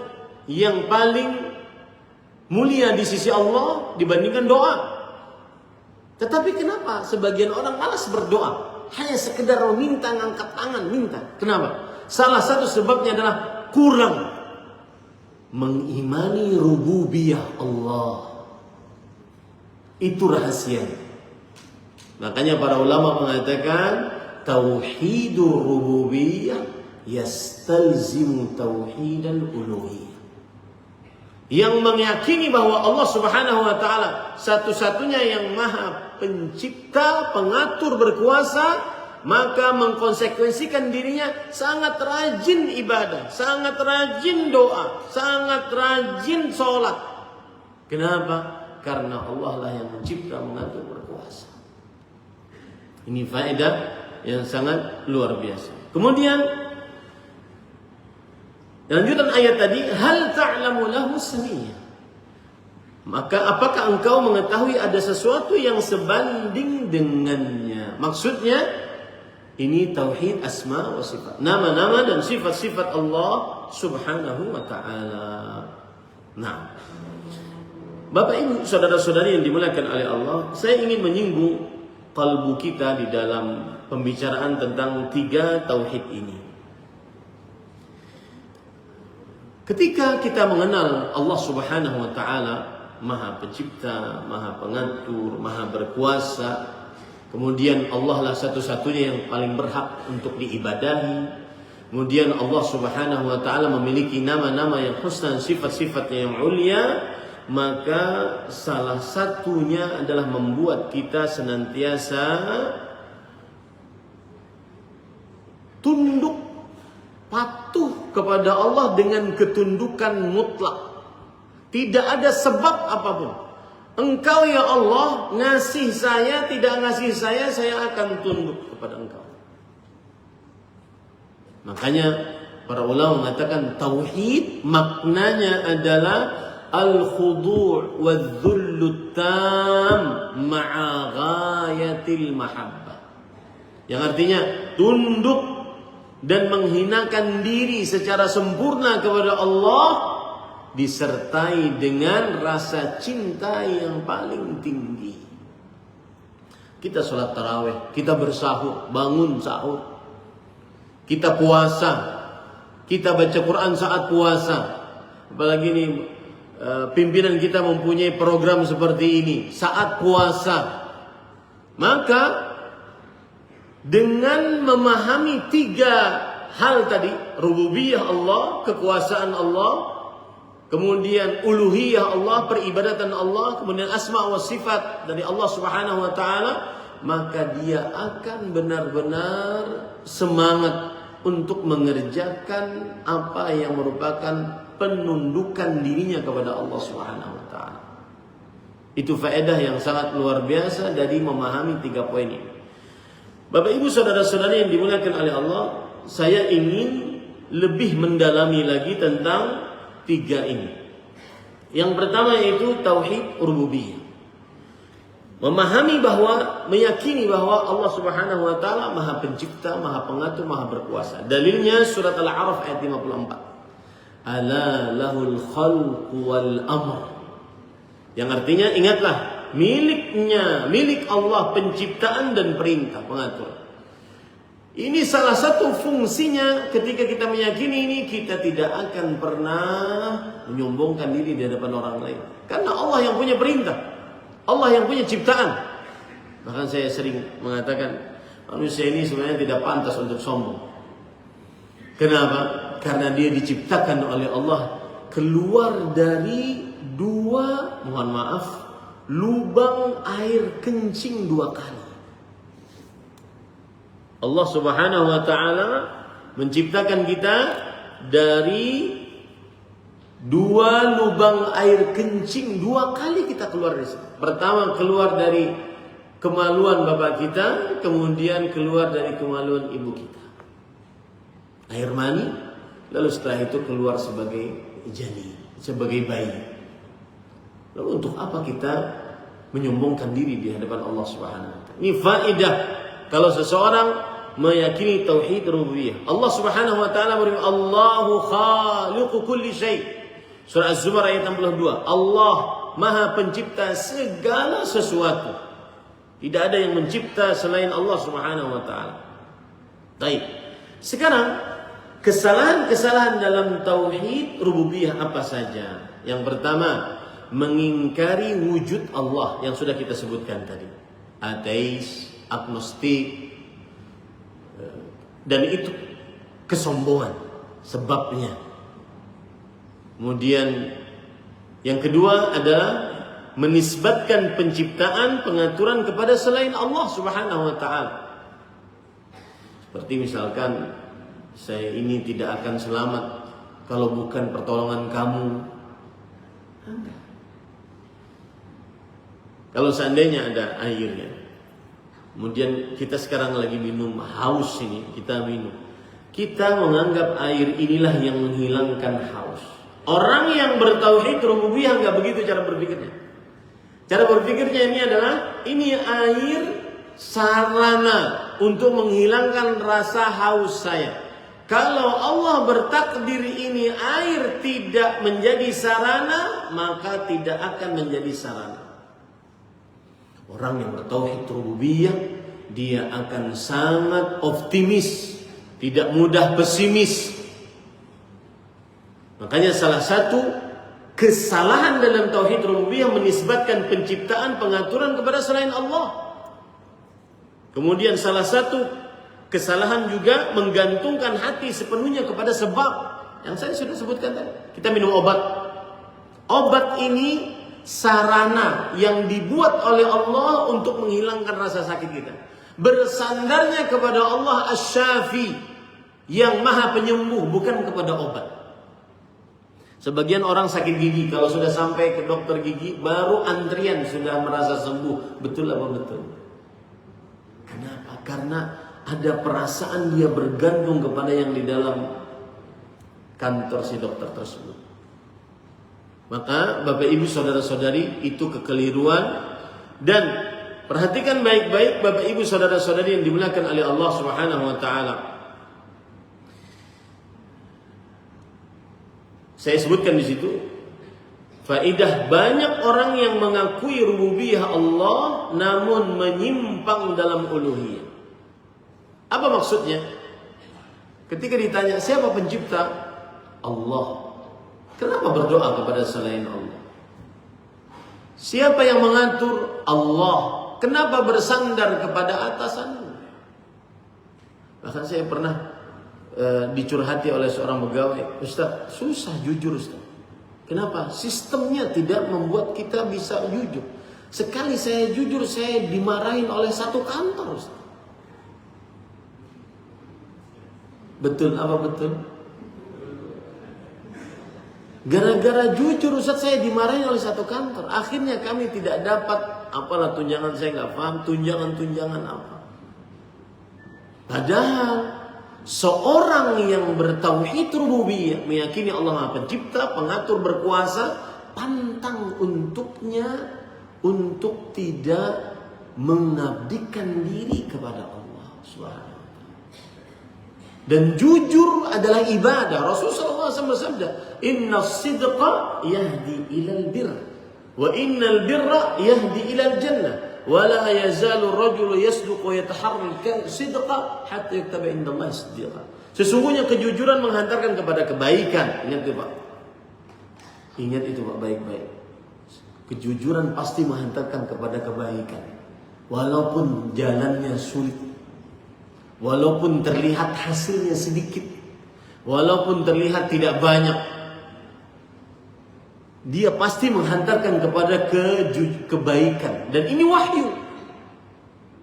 yang paling mulia di sisi Allah dibandingkan doa. Tetapi kenapa sebagian orang malas berdoa? Hanya sekedar minta, ngangkat tangan, minta. Kenapa? Salah satu sebabnya adalah kurang mengimani rububiyah Allah. Itu rahasianya. Makanya para ulama mengatakan tauhidur rububiyah yastalzimu tauhidal uluhiyah. Yang meyakini bahwa Allah Subhanahu wa taala satu-satunya yang Maha Pencipta, Pengatur, Berkuasa, maka mengkonsekuensikan dirinya sangat rajin ibadah, sangat rajin doa, sangat rajin sholat. Kenapa? Karena Allah lah yang mencipta, mengatur, berkuasa. Ini faedah yang sangat luar biasa. Kemudian lanjutan ayat tadi, hal ta'lamu lahu samiyya. Maka apakah engkau mengetahui ada sesuatu yang sebanding dengannya? Maksudnya ini tauhid asma wa sifat. Nama-nama dan sifat-sifat Allah Subhanahu wa taala. Nah, Bapak Ibu, saudara-saudari yang dimuliakan oleh Allah, saya ingin menyinggung kalbu kita di dalam pembicaraan tentang tiga tauhid ini. Ketika kita mengenal Allah Subhanahu wa taala, Maha Pencipta, Maha Pengatur, Maha Berkuasa, kemudian Allah lah satu-satunya yang paling berhak untuk diibadahi. Kemudian Allah Subhanahu wa taala memiliki nama-nama yang husna, sifat-sifatnya yang mulia, maka salah satunya adalah membuat kita senantiasa tunduk, patuh kepada Allah dengan ketundukan mutlak. Tidak ada sebab apapun. Engkau ya Allah ngasih saya, tidak ngasih saya akan tunduk kepada Engkau. Makanya Para ulama mengatakan tauhid maknanya adalah al-khudu' wadh-dhullu tam ma'a ghayatil mahabbah. Yang artinya tunduk dan menghinakan diri secara sempurna kepada Allah disertai dengan rasa cinta yang paling tinggi. Kita sholat tarawih, kita bersahur, bangun sahur, kita puasa, kita baca Quran saat puasa. Apalagi ini pimpinan kita mempunyai program seperti ini saat puasa. Maka dengan memahami 3 hal tadi, rububiyah Allah, kekuasaan Allah, kemudian uluhiyah Allah, peribadatan Allah, kemudian asma wa sifat dari Allah Subhanahu wa taala, maka dia akan benar-benar semangat untuk mengerjakan apa yang merupakan penundukan dirinya kepada Allah Subhanahu wa taala. Itu faedah yang sangat luar biasa dari memahami 3 poin ini. Bapak Ibu saudara-saudari yang dimuliakan oleh Allah, saya ingin lebih mendalami lagi tentang 3 ini. Yang pertama yaitu tauhid rububiyah. Memahami bahwa, meyakini bahwa Allah Subhanahu wa taala Maha Pencipta, Maha Pengatur, Maha Berkuasa. Dalilnya surat Al-A'raf ayat 54. Ala lahul khalqu wal amr. Yang artinya ingatlah, milik Allah penciptaan dan perintah, pengatur. Ini salah satu fungsinya. Ketika kita meyakini ini, kita tidak akan pernah menyombongkan diri di hadapan orang lain. Karena Allah yang punya perintah, Allah yang punya ciptaan. Bahkan saya sering mengatakan, manusia ini sebenarnya tidak pantas untuk sombong. Kenapa? Karena dia diciptakan oleh Allah keluar dari 2, mohon maaf, lubang air kencing 2 kali. Allah Subhanahu wa taala menciptakan kita dari 2 lubang air kencing, 2 kali kita keluar dari situ. Pertama keluar dari kemaluan bapak kita, kemudian keluar dari kemaluan ibu kita. Air mani, lalu setelah itu keluar sebagai janin, sebagai bayi. Lalu untuk apa kita menyombongkan diri di hadapan Allah Subhanahu wa taala? Ini faedah kalau seseorang meyakini tauhid rububiyah. Allah Subhanahu wa taala berfirman, Allahu khaliqu kulli syai'. Surah Az-Zumar ayat 62. Allah Maha Pencipta segala sesuatu. Tidak ada yang mencipta selain Allah Subhanahu wa taala. Baik. Sekarang kesalahan-kesalahan dalam tauhid rububiyah apa saja? Yang pertama, mengingkari wujud Allah yang sudah kita sebutkan tadi. Ateis, agnostik, dan itu kesombongan sebabnya. Kemudian yang kedua adalah menisbatkan penciptaan, pengaturan kepada selain Allah Subhanahu wa taala. Seperti misalkan, saya ini tidak akan selamat kalau bukan pertolongan kamu. Kalau seandainya ada airnya, kemudian kita sekarang lagi minum, haus ini, kita minum, kita menganggap air inilah yang menghilangkan haus. Orang yang bertauhid rububiyah enggak begitu cara berpikirnya. Cara berpikirnya ini adalah, ini air sarana untuk menghilangkan rasa haus saya. Kalau Allah bertakdir ini air tidak menjadi sarana, maka tidak akan menjadi sarana. Orang yang bertauhid rububiyah, dia akan sangat optimis, tidak mudah pesimis. Makanya salah satu kesalahan dalam tauhid rububiyah menisbatkan penciptaan, pengaturan kepada selain Allah. Kemudian salah satu kesalahan juga menggantungkan hati sepenuhnya kepada sebab yang saya sudah sebutkan tadi. Kita minum obat. Obat ini sarana yang dibuat oleh Allah untuk menghilangkan rasa sakit kita. Bersandarnya kepada Allah Asy-Syafi yang Maha Penyembuh, bukan kepada obat. Sebagian orang sakit gigi, kalau sudah sampai ke dokter gigi baru antrian sudah merasa sembuh. Betul apa betul? Kenapa? Karena ada perasaan dia bergantung kepada yang di dalam kantor si dokter tersebut. Maka Bapak Ibu saudara-saudari, itu kekeliruan. Dan perhatikan baik-baik Bapak Ibu saudara-saudari yang dimuliakan oleh Allah Subhanahu wa taala. Saya sebutkan di situ faidah banyak orang yang mengakui rububiyah Allah namun menyimpang dalam uluhiyah. Apa maksudnya? Ketika ditanya siapa pencipta? Allah. Kenapa berdoa kepada selain Allah? Siapa yang mengatur? Allah. Kenapa bersandar kepada atasanmu? Bahkan saya pernah dicurhati oleh seorang pegawai, Ustaz, susah jujur Ustaz. Kenapa? Sistemnya tidak membuat kita bisa jujur. Sekali saya jujur, saya dimarahin oleh satu kantor Ustaz. Betul apa betul? Gara-gara jujur Ustaz saya dimarahin oleh satu kantor. Akhirnya kami tidak dapat apalah tunjangan, saya nggak paham tunjangan apa. Padahal seorang yang bertauhid rububiyah, meyakini Allah Maha Pencipta, pengatur, berkuasa, pantang untuknya untuk tidak mengabdikan diri kepada Allah Subhanahu. Dan jujur adalah ibadah. Rasulullah SAW bersabda, Inna sidqa yahdi ilal bir, wa innal birra yahdi ilal jannah, wa la yazalu rajulu yasduq wa yataharral sidqa hatta yaktaba inda Allah siddiqa. Sesungguhnya kejujuran menghantarkan kepada kebaikan. Ingat itu Pak. Ingat itu Pak baik-baik. Kejujuran pasti menghantarkan kepada kebaikan. Walaupun jalannya sulit. Walaupun terlihat hasilnya sedikit, walaupun terlihat tidak banyak, dia pasti menghantarkan kepada kebaikan. Dan ini wahyu.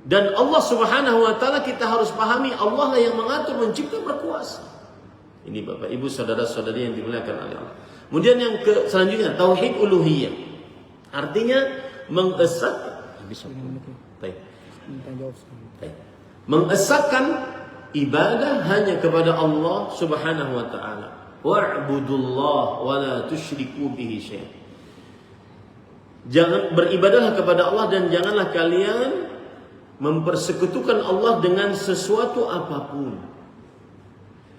Dan Allah Subhanahu wa taala kita harus pahami, Allah lah yang mengatur, mencipta, berkuasa. Ini Bapak Ibu saudara-saudari yang dimuliakan oleh Allah. Kemudian yang selanjutnya tauhid uluhiyah. Artinya mengesahkan ibadah hanya kepada Allah Subhanahu wa taala. Wa'budullah wa la tusyriku bihi syai'an. Jangan beribadahlah kepada Allah dan janganlah kalian mempersekutukan Allah dengan sesuatu apapun.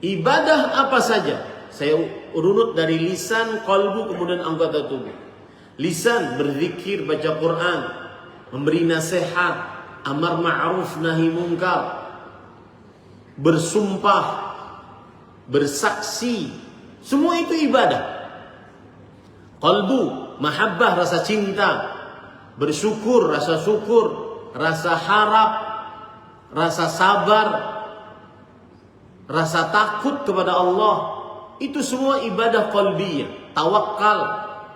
Ibadah apa saja? Saya urut dari lisan, qalbu, kemudian anggota tubuh. Lisan berzikir, baca Quran, memberi nasihat, amar ma'ruf nahi munkar, bersumpah, bersaksi, semua itu ibadah. Qalbu, mahabbah, rasa cinta, bersyukur, rasa syukur, rasa harap, rasa sabar, rasa takut kepada Allah, itu semua ibadah qalbiyah. Tawakal,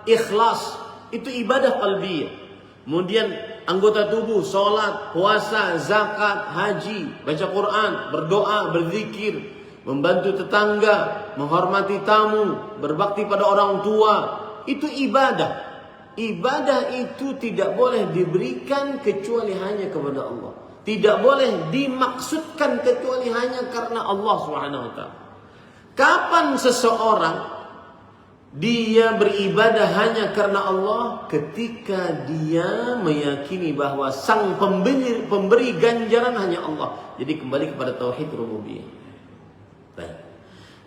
ikhlas, itu ibadah qalbiyah. Kemudian anggota tubuh, sholat, puasa, zakat, haji, baca Quran, berdoa, berzikir, membantu tetangga, menghormati tamu, berbakti pada orang tua, itu ibadah. Ibadah itu tidak boleh diberikan kecuali hanya kepada Allah. Tidak boleh dimaksudkan kecuali hanya karena Allah Subhanahu wa taala. Kapan seseorang dia beribadah hanya karena Allah? Ketika dia meyakini bahwa sang pemberi ganjaran hanya Allah. Jadi kembali kepada tauhid rububiyah. Baik.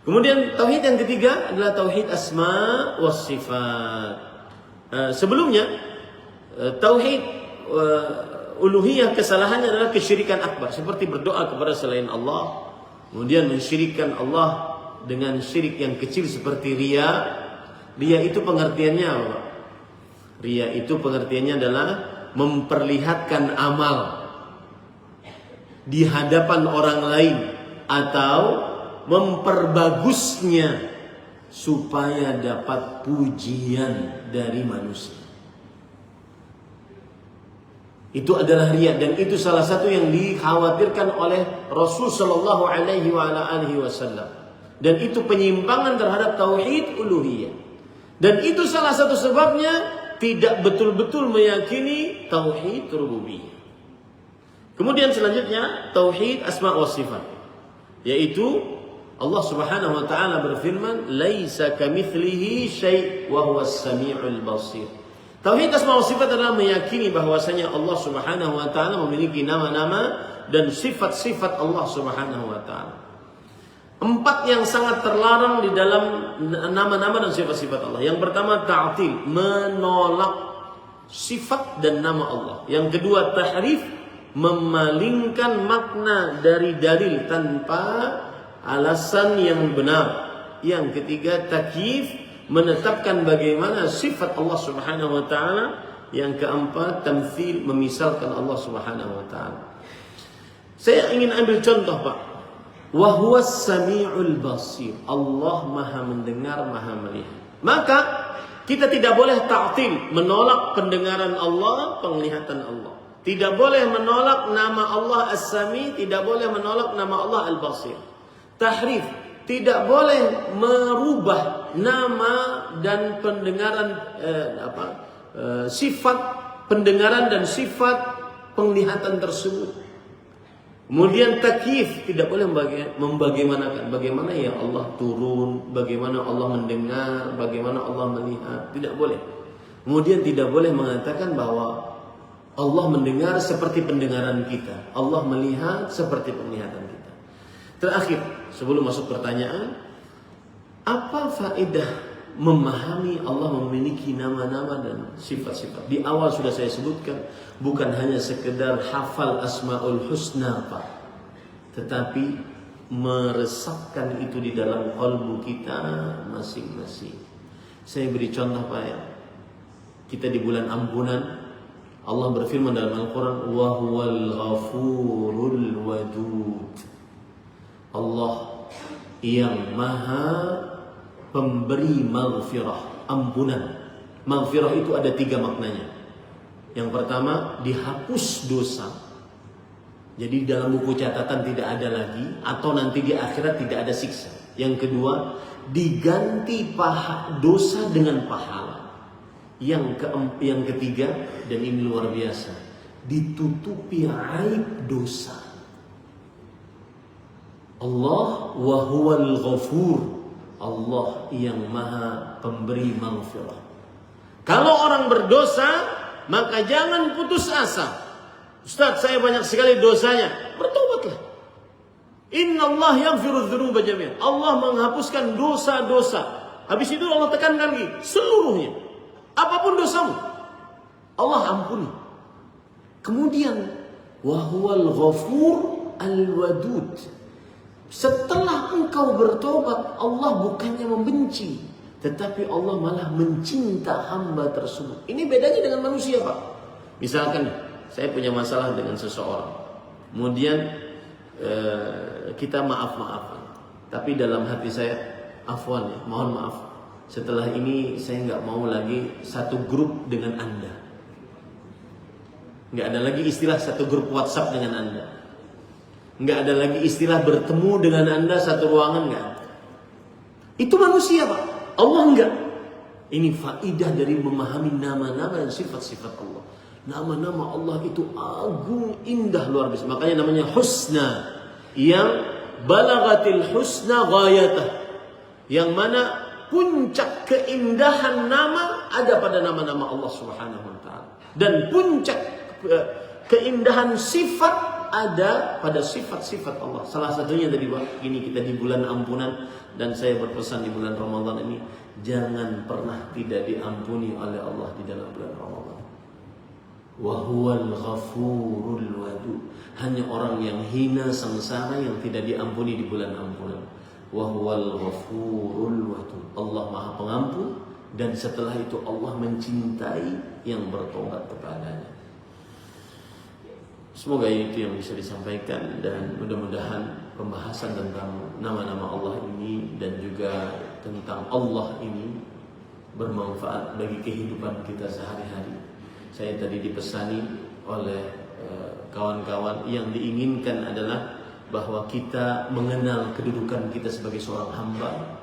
Kemudian tauhid yang ketiga adalah tauhid asma was sifat. Sebelumnya tauhid uluhiyah, kesalahannya adalah kesyirikan akbar, seperti berdoa kepada selain Allah, kemudian mensyirikkan Allah dengan syirik yang kecil seperti riya. Riya itu pengertiannya apa? Riya itu pengertiannya adalah memperlihatkan amal di hadapan orang lain atau memperbagusnya supaya dapat pujian dari manusia. Itu adalah riya, dan itu salah satu yang dikhawatirkan oleh Rasul sallallahu alaihi wasallam. Dan itu penyimpangan terhadap tauhid uluhiyah. Dan itu salah satu sebabnya tidak betul-betul meyakini tauhid rububiyah. Kemudian selanjutnya tauhid asma wa sifat, yaitu Allah Subhanahu wa taala berfirman, "Laisa kamitslihi syai' wa huwas samiul basir." Tauhid asma wa sifat adalah meyakini bahwasanya Allah Subhanahu wa taala memiliki nama-nama dan sifat-sifat Allah Subhanahu wa taala. 4 yang sangat terlarang di dalam nama-nama dan sifat-sifat Allah. Yang pertama ta'til, menolak sifat dan nama Allah. Yang kedua tahrif, memalingkan makna dari dalil tanpa alasan yang benar. Yang ketiga takyif, menetapkan bagaimana sifat Allah Subhanahu wa taala. Yang keempat tamtsil, memisalkan Allah Subhanahu wa taala. Saya ingin ambil contoh, Pak. Wa huwas samiul basir. Allah Maha mendengar, Maha melihat. Maka kita tidak boleh ta'til, menolak pendengaran Allah, penglihatan Allah. Tidak boleh menolak nama Allah As-Sami, tidak boleh menolak nama Allah Al-Basir. Tahrif, tidak boleh merubah nama dan pendengaran sifat pendengaran dan sifat penglihatan tersebut. Kemudian takyif, tidak boleh membagaimanakan bagaimana ya Allah turun, bagaimana Allah mendengar, bagaimana Allah melihat, tidak boleh. Kemudian tidak boleh mengatakan bahwa Allah mendengar seperti pendengaran kita, Allah melihat seperti penglihatan kita. Terakhir, sebelum masuk pertanyaan, apa faedah memahami Allah memiliki nama-nama dan sifat-sifat? Di awal sudah saya sebutkan, bukan hanya sekedar hafal Asmaul Husna, Pak, tetapi meresapkan itu di dalam qalbu kita masing-masing. Saya beri contoh, Pak, ya. Kita di bulan ampunan, Allah berfirman dalam Al-Quran, wa huwal ghafurul wadud. Allah yang maha pemberi maghfirah, ampunan. Maghfirah itu ada 3 maknanya. Yang pertama, dihapus dosa. Jadi dalam buku catatan tidak ada lagi, atau nanti di akhirat tidak ada siksa. Yang kedua, diganti dosa dengan pahala. Yang ketiga, dan ini luar biasa, ditutupi aib dosa. Allah wa huwal ghafur. Allah yang maha pemberi maghfirah. Kalau orang berdosa, maka jangan putus asa. Ustaz, saya banyak sekali dosanya. Bertobatlah. Innallaha yaghfiru dzunuba jami'an. Allah menghapuskan dosa-dosa. Habis itu Allah tekankan lagi, seluruhnya. Apapun dosamu, Allah ampuni. Kemudian wa huwal ghafur al-wadud. Setelah engkau bertobat, Allah bukannya membenci, tetapi Allah malah mencinta hamba tersebut. Ini bedanya dengan manusia, Pak. Misalkan saya punya masalah dengan seseorang, kemudian kita maaf-maafan, tapi dalam hati saya, afwan ya, mohon maaf, setelah ini saya nggak mau lagi satu grup dengan Anda. Nggak ada lagi istilah satu grup WhatsApp dengan Anda. Nggak ada lagi istilah bertemu dengan Anda satu ruangan, nggak ada. Itu manusia, Pak. Allah enggak. Ini faidah dari memahami nama-nama dan sifat-sifat Allah. Nama-nama Allah itu agung, indah, luar biasa. Makanya namanya husna, yang balagatil husna ghayatah, yang mana puncak keindahan nama ada pada nama-nama Allah Subhanahu wa taala, dan puncak keindahan sifat ada pada sifat-sifat Allah. Salah satunya tadi, Pak, ini kita di bulan ampunan, dan saya berpesan di bulan Ramadan ini, jangan pernah tidak diampuni oleh Allah di dalam bulan Ramadan. Wa huwal ghafurul wadud. Hanya orang yang hina sengsara yang tidak diampuni di bulan ampunan. Wa huwal ghafurul wadud. Allah Maha Pengampun, dan setelah itu Allah mencintai yang bertobat kepadanya. Semoga itu yang bisa disampaikan, dan mudah-mudahan pembahasan tentang nama-nama Allah ini dan juga tentang Allah ini bermanfaat bagi kehidupan kita sehari-hari. Saya tadi dipesani oleh kawan-kawan, yang diinginkan adalah bahwa kita mengenal kedudukan kita sebagai seorang hamba.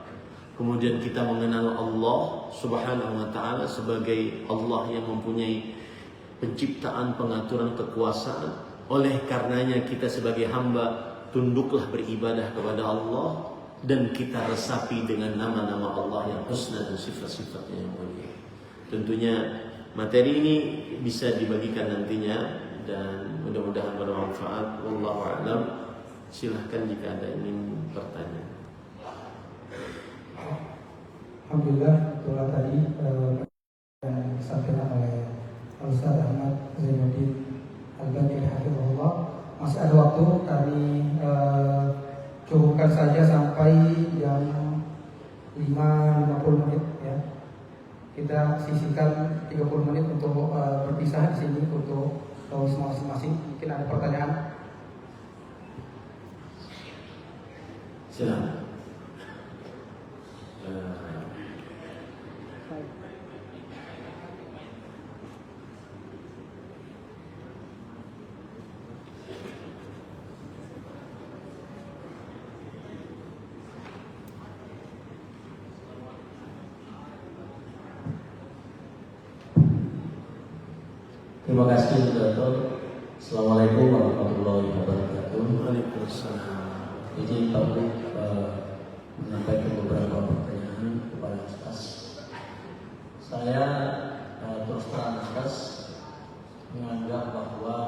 Kemudian kita mengenal Allah Subhanahu wa taala sebagai Allah yang mempunyai penciptaan, pengaturan, kekuasaan. Oleh karenanya kita sebagai hamba tunduklah beribadah kepada Allah, dan kita resapi dengan nama-nama Allah yang husna dan sifat-sifatnya yang mulia. Tentunya materi ini bisa dibagikan nantinya dan mudah-mudahan bermanfaat. Wallahu a'lam. Silahkan jika ada ingin bertanya. Alhamdulillah, itulah tadi yang disampaikan oleh Ustaz Ahmad Zainuddin Al-Badri hafizahullah. Masih ada waktu, kami cukupkan saja sampai jam 5.50 menit ya. Kita sisihkan 30 menit untuk berpisah di sini untuk masing-masing. Mungkin ada pertanyaan. Silakan. Terima kasih Dr. Assalamualaikum warahmatullahi wabarakatuh. Waalaikumsalam. Jadi Pak menyampaikan beberapa pertanyaan kepada Ustaz. Saya terus terang Ustaz menganggap bahwa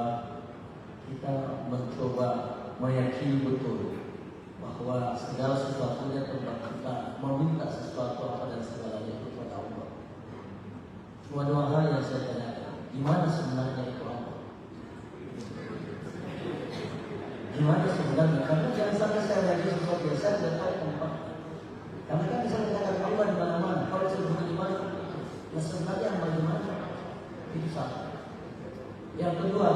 kita mencoba meyakini betul bahwa segala sesuatunya tempat kita meminta sesuatu apa dan segalanya itu kepada Allah. Cuma dua hal yang saya tanyakan. Di mana sebenarnya itu Allah? Di mana sebenarnya? Karena jangan sampai saya lagi sesuatu yang saya tidak tahu tempat. Karena kan bisa dikatakan Allah di mana-mana. Kalau sebenarnya di mana? Ya sebenarnya bagaimana? Itu salah. Yang kedua,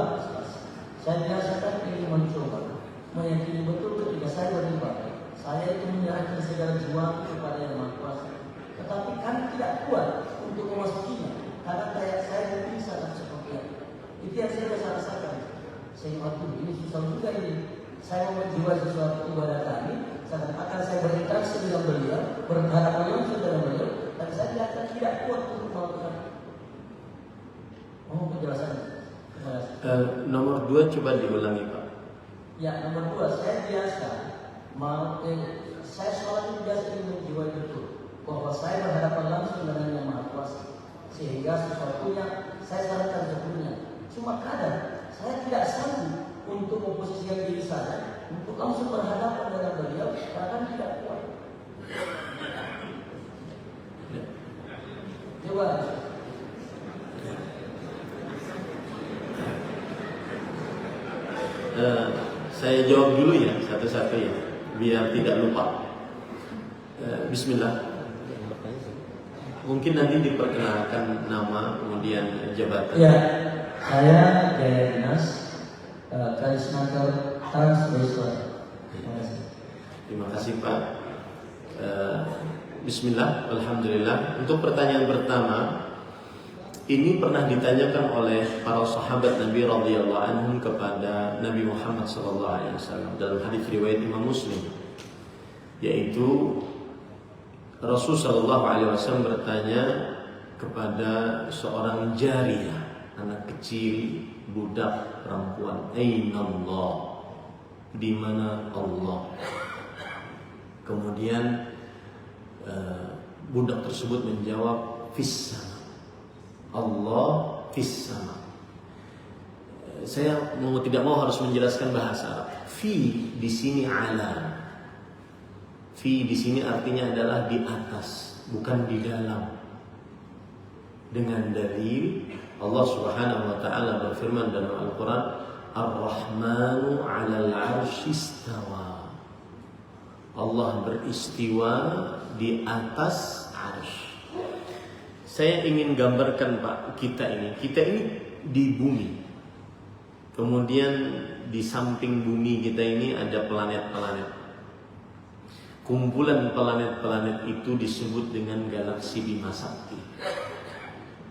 saya biasakan ingin mencoba meyakini betul ketika saya beribadah. Saya itu menyerahkan segala jiwa kepada Yang Maha Kuasa. Tetapi kami tidak kuat untuk memasukinya. Karena kayak saya bisa seperti itu yang saya bisa rasakan. Saya waktu ini susah juga ini. Saya mau menjiwai sesuatu ibadah kami, akan saya berinteraksi dengan beliau, berhadapan langsung dengan beliau, dan saya tidak kuat untuk melakukan. Mohon penjelasannya. Nomor 2 coba diulangi Pak. Ya, nomor 2 saya biasa saya sholat biasa ingin menjiwai betul bahwa saya berhadapan langsung dengan Yang Maha Kuasa. Sehingga sesuatunya saya sarankan sebelumnya. Cuma kadang saya tidak sanggup untuk memposisikan diri saya untuk langsung berhadapan dengan beliau karena tidak kuat. Coba. Saya jawab dulu ya satu-satu ya, biar tidak lupa. Bismillah. Mungkin nanti diperkenalkan nama, kemudian jabatan. Ya, saya Jaya Dinas Karismaker Transvestral. Terima kasih Pak. Bismillah, Alhamdulillah. Untuk pertanyaan pertama, ini pernah ditanyakan oleh para sahabat Nabi radhiyallahu anhum kepada Nabi Muhammad SAW dalam hadis riwayat Imam Muslim, yaitu Rasul Shallallahu Alaihi Wasallam bertanya kepada seorang jariyah, anak kecil, budak perempuan, Aina Allah, di mana Allah? Kemudian budak tersebut menjawab, fis sama. Allah fis sama. Saya tidak mau harus menjelaskan bahasa Arab. Fi di sini ala. Fi di sini artinya adalah di atas, bukan di dalam. Dengan dalil Allah Subhanahu wa taala berfirman dalam Al-Qur'an, Ar-Rahmanu 'alal 'arsy istawa. Allah beristiwa di atas 'arsy. Saya ingin gambarkan Pak, kita ini di bumi. Kemudian di samping bumi kita ini ada planet-planet. Kumpulan planet-planet itu disebut dengan galaksi Bima Sakti.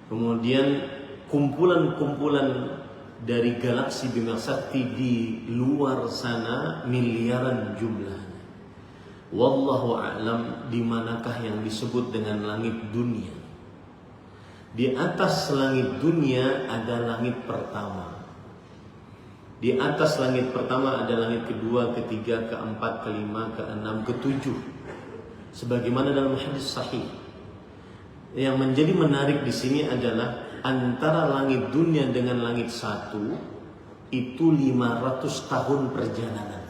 Kemudian kumpulan-kumpulan dari galaksi Bima Sakti di luar sana miliaran jumlahnya. Wallahu a'lam di manakah yang disebut dengan langit dunia. Di atas langit dunia ada langit pertama. Di atas langit pertama ada langit kedua, ketiga, keempat, kelima, keenam, ketujuh. sebagaimana dalam hadis sahih. Yang menjadi menarik di sini adalah antara langit dunia dengan langit satu itu 500 tahun perjalanan.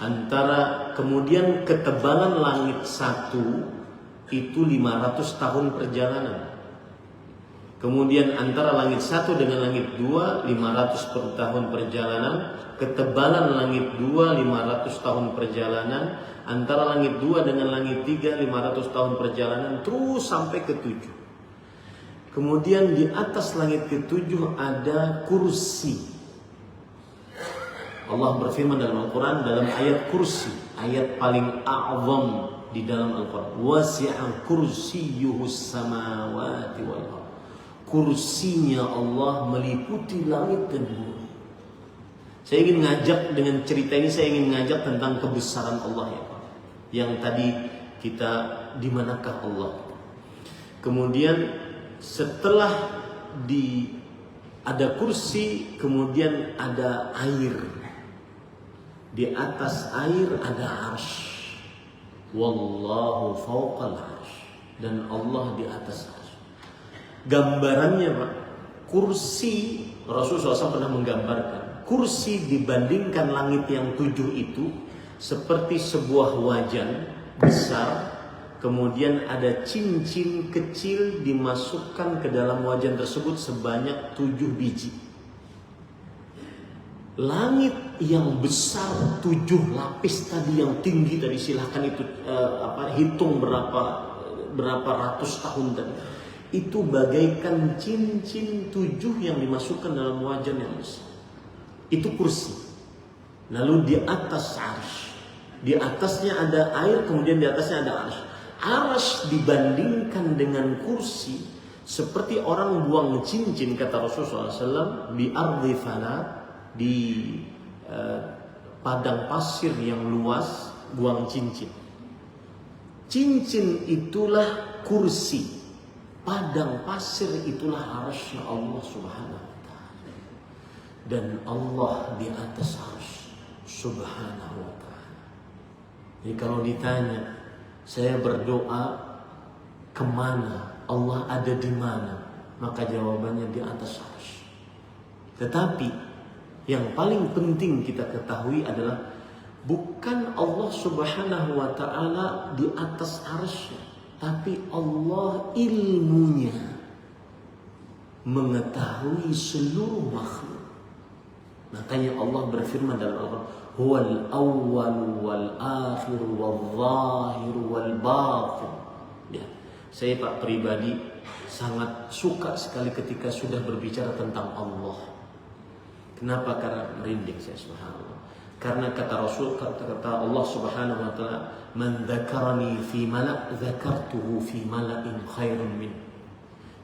Antara kemudian ketebalan langit satu itu 500 tahun perjalanan. Kemudian antara langit satu dengan langit dua 500 tahun perjalanan. Ketebalan langit dua 500 tahun perjalanan. Antara langit dua dengan langit tiga 500 tahun perjalanan, terus sampai ke 7. Kemudian di atas langit ke-7 ada kursi. Allah berfirman dalam Al-Quran dalam ayat kursi, ayat paling a'zam di dalam Al-Quran. Wasi'a kursiyyuhus samawati wal ardh. Kursinya Allah meliputi langit dan bumi. Saya ingin ngajak dengan cerita ini, saya ingin ngajak tentang kebesaran Allah ya Pak. Yang tadi kita, di manakah Allah? Kemudian setelah ada kursi, kemudian ada air. Di atas air ada arsy. Wallahu fawqal arsy. Dan Allah di atas arsy. Gambarannya Pak, kursi, Rasulullah SAW pernah menggambarkan kursi dibandingkan langit yang 7 itu seperti sebuah wajan besar, kemudian ada cincin kecil dimasukkan ke dalam wajan tersebut sebanyak 7 biji. Langit yang besar 7 lapis tadi yang tinggi tadi, silahkan itu hitung berapa ratus tahun tadi. Itu bagaikan cincin 7 yang dimasukkan dalam wajan yang besar. Itu kursi. Lalu di atas arsy, di atasnya ada air, kemudian di atasnya ada arsy. Arsy dibandingkan dengan kursi seperti orang buang cincin, kata Rasulullah SAW, di ardi falat, di padang pasir yang luas, buang cincin. Cincin itulah kursi, padang pasir itulah arsy Allah Subhanahu wa ta'ala. Dan Allah di atas arsy Subhanahu wa ta'ala. Jadi kalau ditanya, saya berdoa kemana, Allah ada di mana, maka jawabannya di atas arsy. Tetapi yang paling penting kita ketahui adalah bukan Allah Subhanahu wa ta'ala di atas arsy, tapi Allah ilmunya mengetahui seluruh makhluk. Makanya Allah berfirman dalam Al-Quran, Huwal awwal wal akhir wal zahir wal batin. Ya, saya Pak pribadi sangat suka sekali ketika sudah berbicara tentang Allah. Kenapa? Karena merinding saya, subhanallah. Karena kata Rasul, kata Allah Subhanahu wa ta'ala, Man dzakarani fi mala' dzakartuhu fi mala'in khairun min.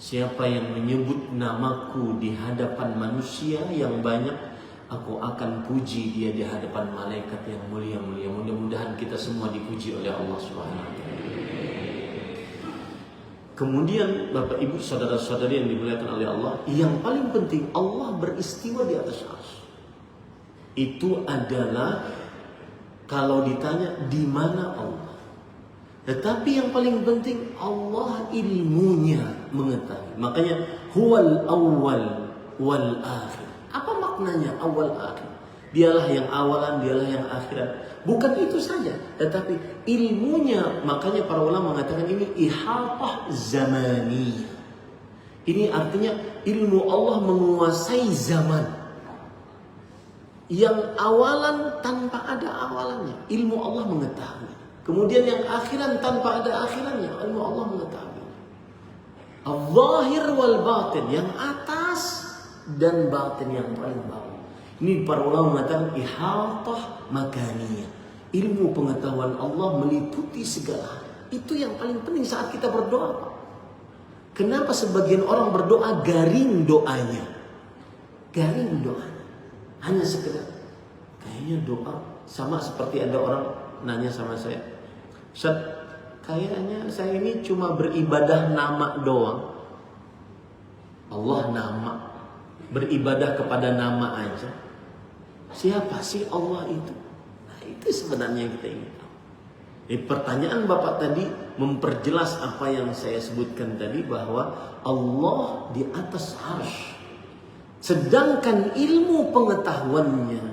Siapa yang menyebut namaku di hadapan manusia yang banyak, aku akan puji dia di hadapan malaikat yang mulia-mulia. Mudah-mudahan kita semua dipuji oleh Allah Subhanahu wa ta'ala. Kemudian Bapak Ibu saudara-saudari yang dimuliakan oleh Allah, yang paling penting Allah beristiwa di atas arsy. Itu adalah kalau ditanya di mana Allah. Tetapi yang paling penting Allah ilmunya mengetahui. Makanya huwal awwal wal akhir. Apa maknanya awal akhir? Dialah yang awalan, dialah yang akhirat. Bukan itu saja, tetapi ilmunya, makanya para ulama mengatakan ini ihatah zamani. Ini artinya ilmu Allah menguasai zaman. Yang awalan tanpa ada awalannya, ilmu Allah mengetahui. Kemudian yang akhiran tanpa ada akhirannya, ilmu Allah mengetahui. Al-zahir wal batin, yang atas dan batin yang paling bawah. Ini para ulama mengatakan ihatah makaniyah. Ilmu pengetahuan Allah meliputi segala hal. Itu yang paling penting saat kita berdoa. Kenapa sebagian orang berdoa garing doanya? Garing doanya. Hanya sekedar kayaknya doa sama seperti ada orang nanya sama saya, Ustaz, kayaknya saya ini cuma beribadah nama doang. Allah nama, beribadah kepada nama aja. Siapa sih Allah itu? Nah, itu sebenarnya yang kita ingin tahu. Pertanyaan Bapak tadi memperjelas apa yang saya sebutkan tadi, bahwa Allah di atas arsy. Sedangkan ilmu pengetahuannya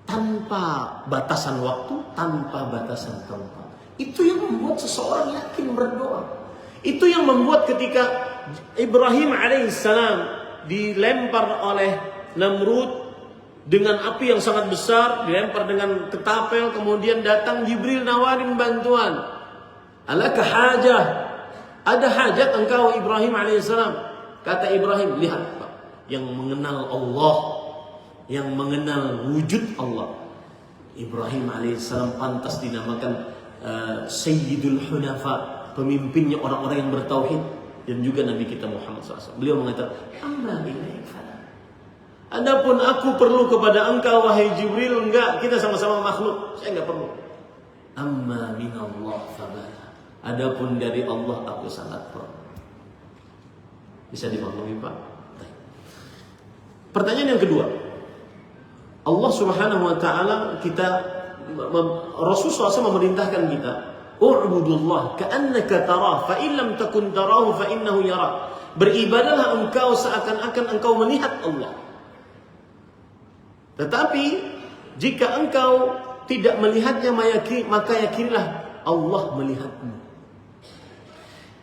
tanpa batasan waktu, tanpa batasan tempat. Itu yang membuat seseorang yakin berdoa. Itu yang membuat ketika Ibrahim alaihissalam dilempar oleh Namrud dengan api yang sangat besar, dilempar dengan ketapel, kemudian datang Jibril nawarin bantuan. Alaka hajah? Ada hajat engkau Ibrahim alaihissalam? Kata Ibrahim, lihat Pak, yang mengenal Allah, yang mengenal wujud Allah. Ibrahim alaihissalam pantas dinamakan Sayyidul Hunafa, pemimpinnya orang-orang yang bertauhid, dan juga Nabi kita Muhammad SAW. Beliau mengatakan, amma ilaika. Adapun aku perlu kepada engkau wahai Jibril, enggak, kita sama-sama makhluk, saya enggak perlu. Amma minallah fabala. Adapun dari Allah aku sangat perlu. Bisa dimaklumi Pak? Pertanyaan yang kedua, Allah Subhanahu wa taala, Rasulullah SAW memerintahkan kita, u'budullah ka'annaka tarah, fa in lam takun tarahu fa innahu yarak. Beribadahlah engkau seakan-akan engkau melihat Allah. Tetapi jika engkau tidak melihatnya, maka yakinilah Allah melihatmu.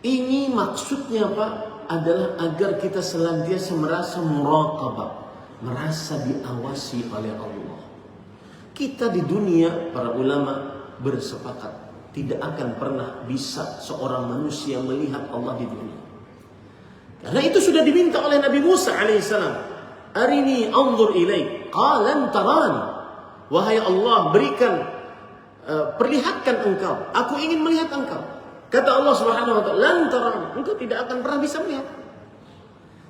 Ini maksudnya Pak adalah agar kita senantiasa merasa muraqabah, merasa diawasi oleh Allah. Kita di dunia, para ulama bersepakat, tidak akan pernah bisa seorang manusia melihat Allah di dunia. Karena itu sudah diminta oleh Nabi Musa alaihissalam. Arini anzur ilaik, qala lan tarani. Wahai Allah, berikan, perlihatkan engkau, aku ingin melihat engkau. Kata Allah Subhanahu wa taala, lan tarani, engkau tidak akan pernah bisa melihat.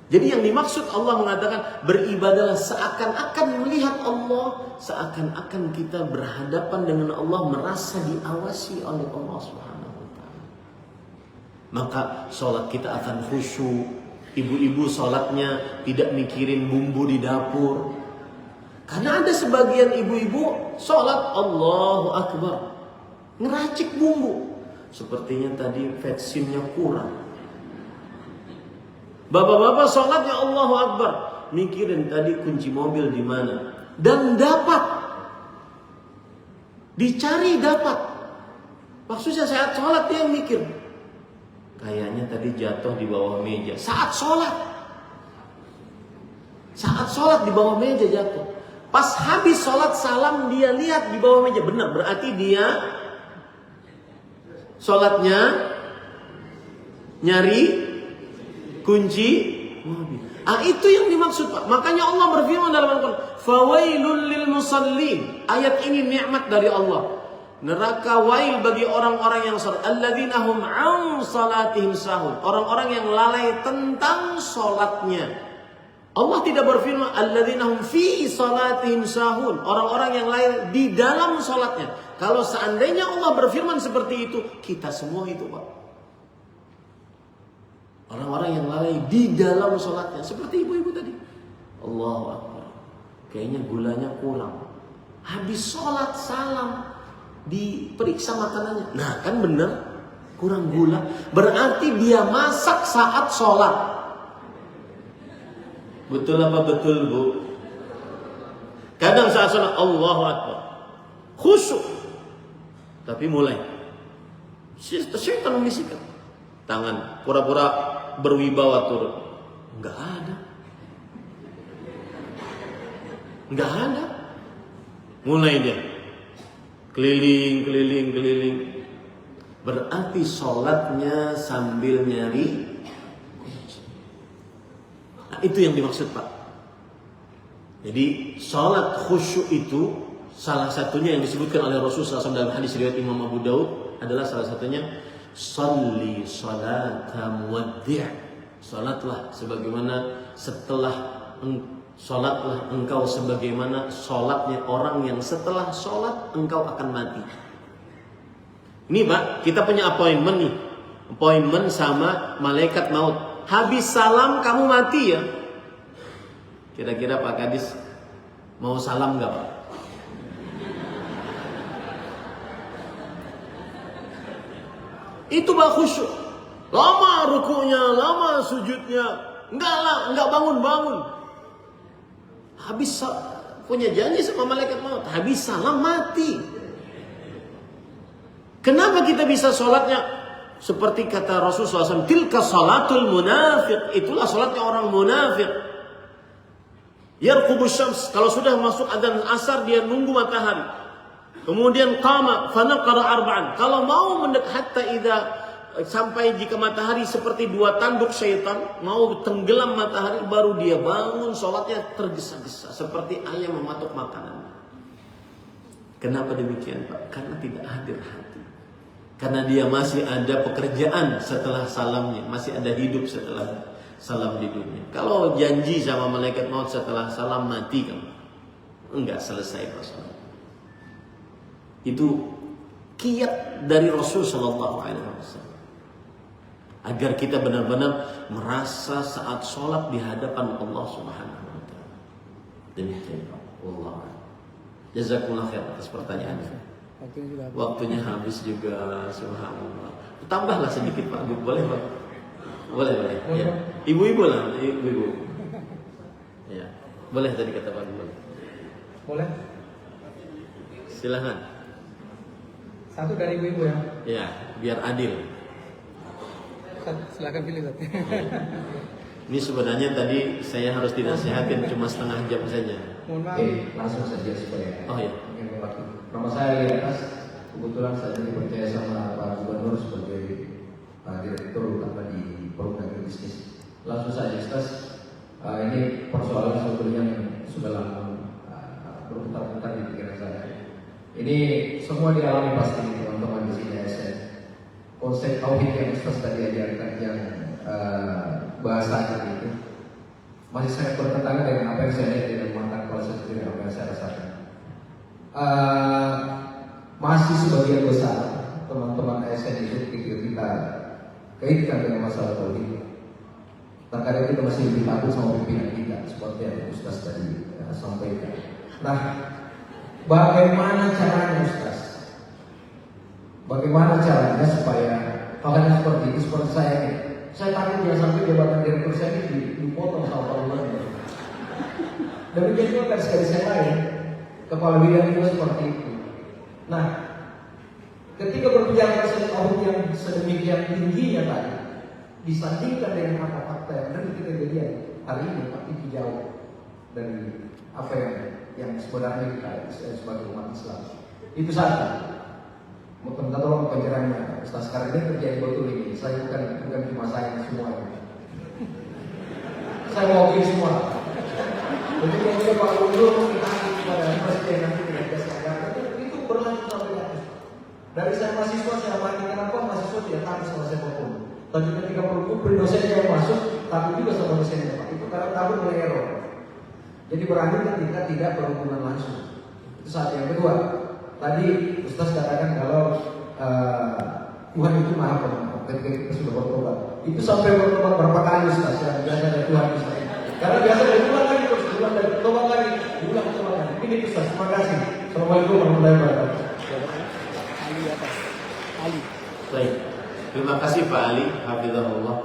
Jadi yang dimaksud Allah mengatakan beribadahlah seakan-akan melihat Allah, seakan-akan kita berhadapan dengan Allah, merasa diawasi oleh Allah Subhanahu wa taala. Maka sholat kita akan khusyuk. Ibu-ibu sholatnya tidak mikirin bumbu di dapur. Karena ada sebagian ibu-ibu sholat Allahu Akbar, ngeracik bumbu. Sepertinya tadi vetsinnya kurang. Bapak-bapak sholatnya Allahu Akbar, mikirin tadi kunci mobil di mana. Dan dapat. Dicari dapat. Maksudnya saat sholat dia mikir, kayaknya tadi jatuh di bawah meja. Saat sholat di bawah meja jatuh. Pas habis sholat salam dia lihat di bawah meja. Benar, berarti dia sholatnya nyari kunci mobil. Itu yang dimaksud Pak. Makanya Allah berfirman dalam Al-Quran, fawailul lil musallin. Ayat ini nikmat dari Allah. Neraka wail bagi orang-orang yang salat, alladzina hum an salatihim sahun, orang-orang yang lalai tentang salatnya. Allah tidak berfirman alladzina hum fi salatihim sahun, orang-orang yang lalai di dalam salatnya. Kalau seandainya Allah berfirman seperti itu, kita semua itu Pak. Orang-orang yang lalai di dalam salatnya, seperti ibu-ibu tadi. Allahu Akbar. Kayaknya gulanya kurang. Habis salat salam, diperiksa makanannya. Nah kan benar, kurang gula. Berarti dia masak saat sholat. Betul apa betul Bu? Kadang saat sholat Allahu Akbar, khusyuk, tapi mulai syaitan membisikkan, tangan pura-pura berwibawa turun. Enggak ada. Mulai dia keliling. Berarti sholatnya sambil nyari kunci. Nah, itu yang dimaksud Pak. Jadi sholat khusyuk itu salah satunya yang disebutkan oleh Rasulullah SAW dalam hadis riwayat Imam Abu Daud adalah salah satunya sholli sholata muwaddi'. Sholatlah sebagaimana sholatlah engkau sebagaimana sholatnya orang yang setelah sholat engkau akan mati. Ini Pak, kita punya appointment nih. Appointment sama malaikat maut. Habis salam kamu mati ya. Kira-kira Pak Kadis mau salam gak Pak? Itu bah khusyuk. Lama rukunya, lama sujudnya. Enggak bangun-bangun. Habis punya janji sama malaikat maut, habis salam mati. Kenapa kita bisa sholatnya seperti kata Rasulullah SAW, tilka salatul munafiq, itulah sholatnya orang munafik. Yarqubus syams, kalau sudah masuk adzan asar dia nunggu matahari. Kemudian qama fanaqara arba'an, kalau mau mendekat hatta idza, sampai jika matahari seperti dua tanduk syaitan mau tenggelam matahari, baru dia bangun sholatnya tergesa-gesa seperti ayam mematuk makanan. Kenapa demikian Pak? Karena tidak hadir hati. Karena dia masih ada pekerjaan setelah salamnya, masih ada hidup setelah salam di dunia. Kalau janji sama malaikat maut setelah salam mati kamu, enggak selesai masalah. Itu kiat dari Rasul Sallallahu Alaihi Wasallam agar kita benar-benar merasa saat sholat di hadapan Allah Subhanahu Wa Taala. Demikian Allah. Jazakumullah khair atas pertanyaannya. Waktunya habis juga, subhanallah. Tambahlah sedikit Pak, boleh Pak? Boleh. Ya. Ibu-ibu lah, ibu-ibu. Ya, boleh tadi kata Pak. Boleh? Silahkan. Satu dari ibu-ibu ya. Ya, biar adil. Silakan pilih Ustaz. Ini sebenarnya tadi saya harus dinasihatin cuma setengah jam saja. Mohon maaf. Langsung saja supaya. Oh ya. Nama saya Liatas, kebetulan saya dipercaya sama Pak Gubernur sebagai Direktur Utama di Program Bisnis. Langsung saja Ustaz, ini persoalan sebetulnya yang sudah lama berputar-putar di pikiran saya. Ini semua dialami pasti teman-teman di sini ASN. Konsep tauhid yang Ustaz tadi ajarkan yang bahasanya itu masih sangat bertentangan dengan apa yang saya lihat dengan mata kepala saya sendiri, apa yang saya rasakan. Masih sebagian besar teman-teman ASN itu kita kaitkan dengan masalah tauhid. Terkadang kita masih lebih takut sama pimpinan kita, seperti yang Ustaz tadi sampaikan. Nah, bagaimana caranya Ustaz? Bagaimana caranya supaya hal seperti itu, seperti saya ini? Saya takut dia sampai jabatan direktur saya ini dipotong sama Pak Gubernur. Demikian juga sekali saya lain, kepala bidang juga seperti itu. Nah, ketika berbicara masalah tauhid yang sedemikian tingginya tadi, disandingkan dengan fakta-fakta yang dari kejadian hari ini pasti jauh dari apa yang sebenarnya kita sebagai umat Islam. Itu satu. Minta tolong penjelasannya. Ustaz, sekarang ini terjadi betul ini. Saya bukan cuma saya semua. Saya mau pilih semua. Jadi yang Pak Gubernur kita kepada presiden nanti tidak bisa sekarang itu berlanjut sampai akhir. Dari saya mahasiswa saya mati kenapa mahasiswa tidak takut sama saya pun. Tapi ketika perlu dosen yang masuk takut juga sama dosennya Pak. Itu karena takut mulai error. Jadi berarti ketika tidak berhubungan langsung. Itu satu. Yang kedua, tadi Ustaz katakan kalau Tuhan itu maha pemaaf. Ketika kita sudah bertobat, itu sampai bertobat berapa kali Ustaz yang biasa dari Tuhan Ustaz. Karena biasa dari Tuhan lagi terus diulang dari tobat lagi, diulang lagi. Ini Ustaz. Terima kasih. Assalamualaikum warahmatullahi wabarakatuh. Ali. Baik. Terima kasih Pak Ali, hafizahullah.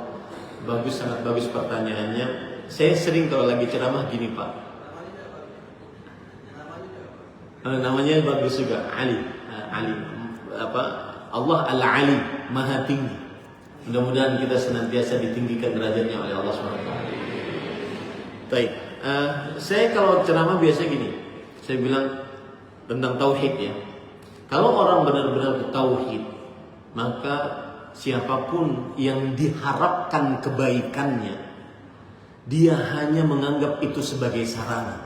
Bagus, sangat bagus pertanyaannya. Saya sering kalau lagi ceramah gini Pak. Namanya bagus juga, Ali. Ali. Allah Al-Ali, Maha Tinggi. Mudah-mudahan kita senantiasa ditinggikan derajatnya oleh Allah SWT. Baik. Saya kalau ceramah biasa gini. Saya bilang tentang tauhid ya. Kalau orang benar-benar bertauhid, maka siapapun yang diharapkan kebaikannya, dia hanya menganggap itu sebagai sarana.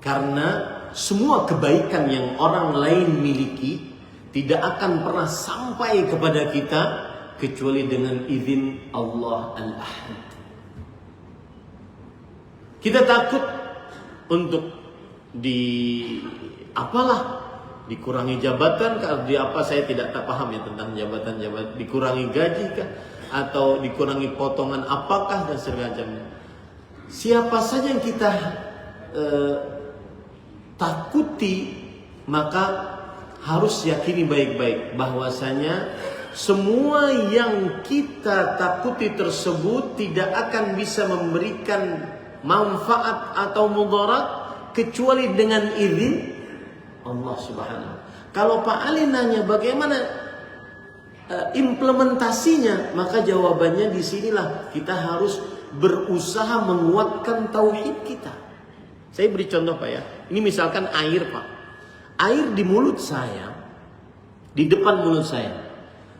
Karena semua kebaikan yang orang lain miliki tidak akan pernah sampai kepada kita kecuali dengan izin Allah Al-Ahad. Kita takut untuk dikurangi jabatan, di apa saya tidak paham ya tentang jabatan-jabatan, dikurangi gaji kah atau dikurangi potongan apakah dan semacamnya. Siapa saja yang kita takuti, maka harus yakini baik-baik bahwasanya semua yang kita takuti tersebut tidak akan bisa memberikan manfaat atau mudarat kecuali dengan izin Allah Subhanahu. Kalau Pak Ali nanya bagaimana implementasinya, maka jawabannya disinilah kita harus berusaha menguatkan tauhid kita. Saya beri contoh Pak ya. Ini misalkan air Pak. Air di mulut saya, di depan mulut saya.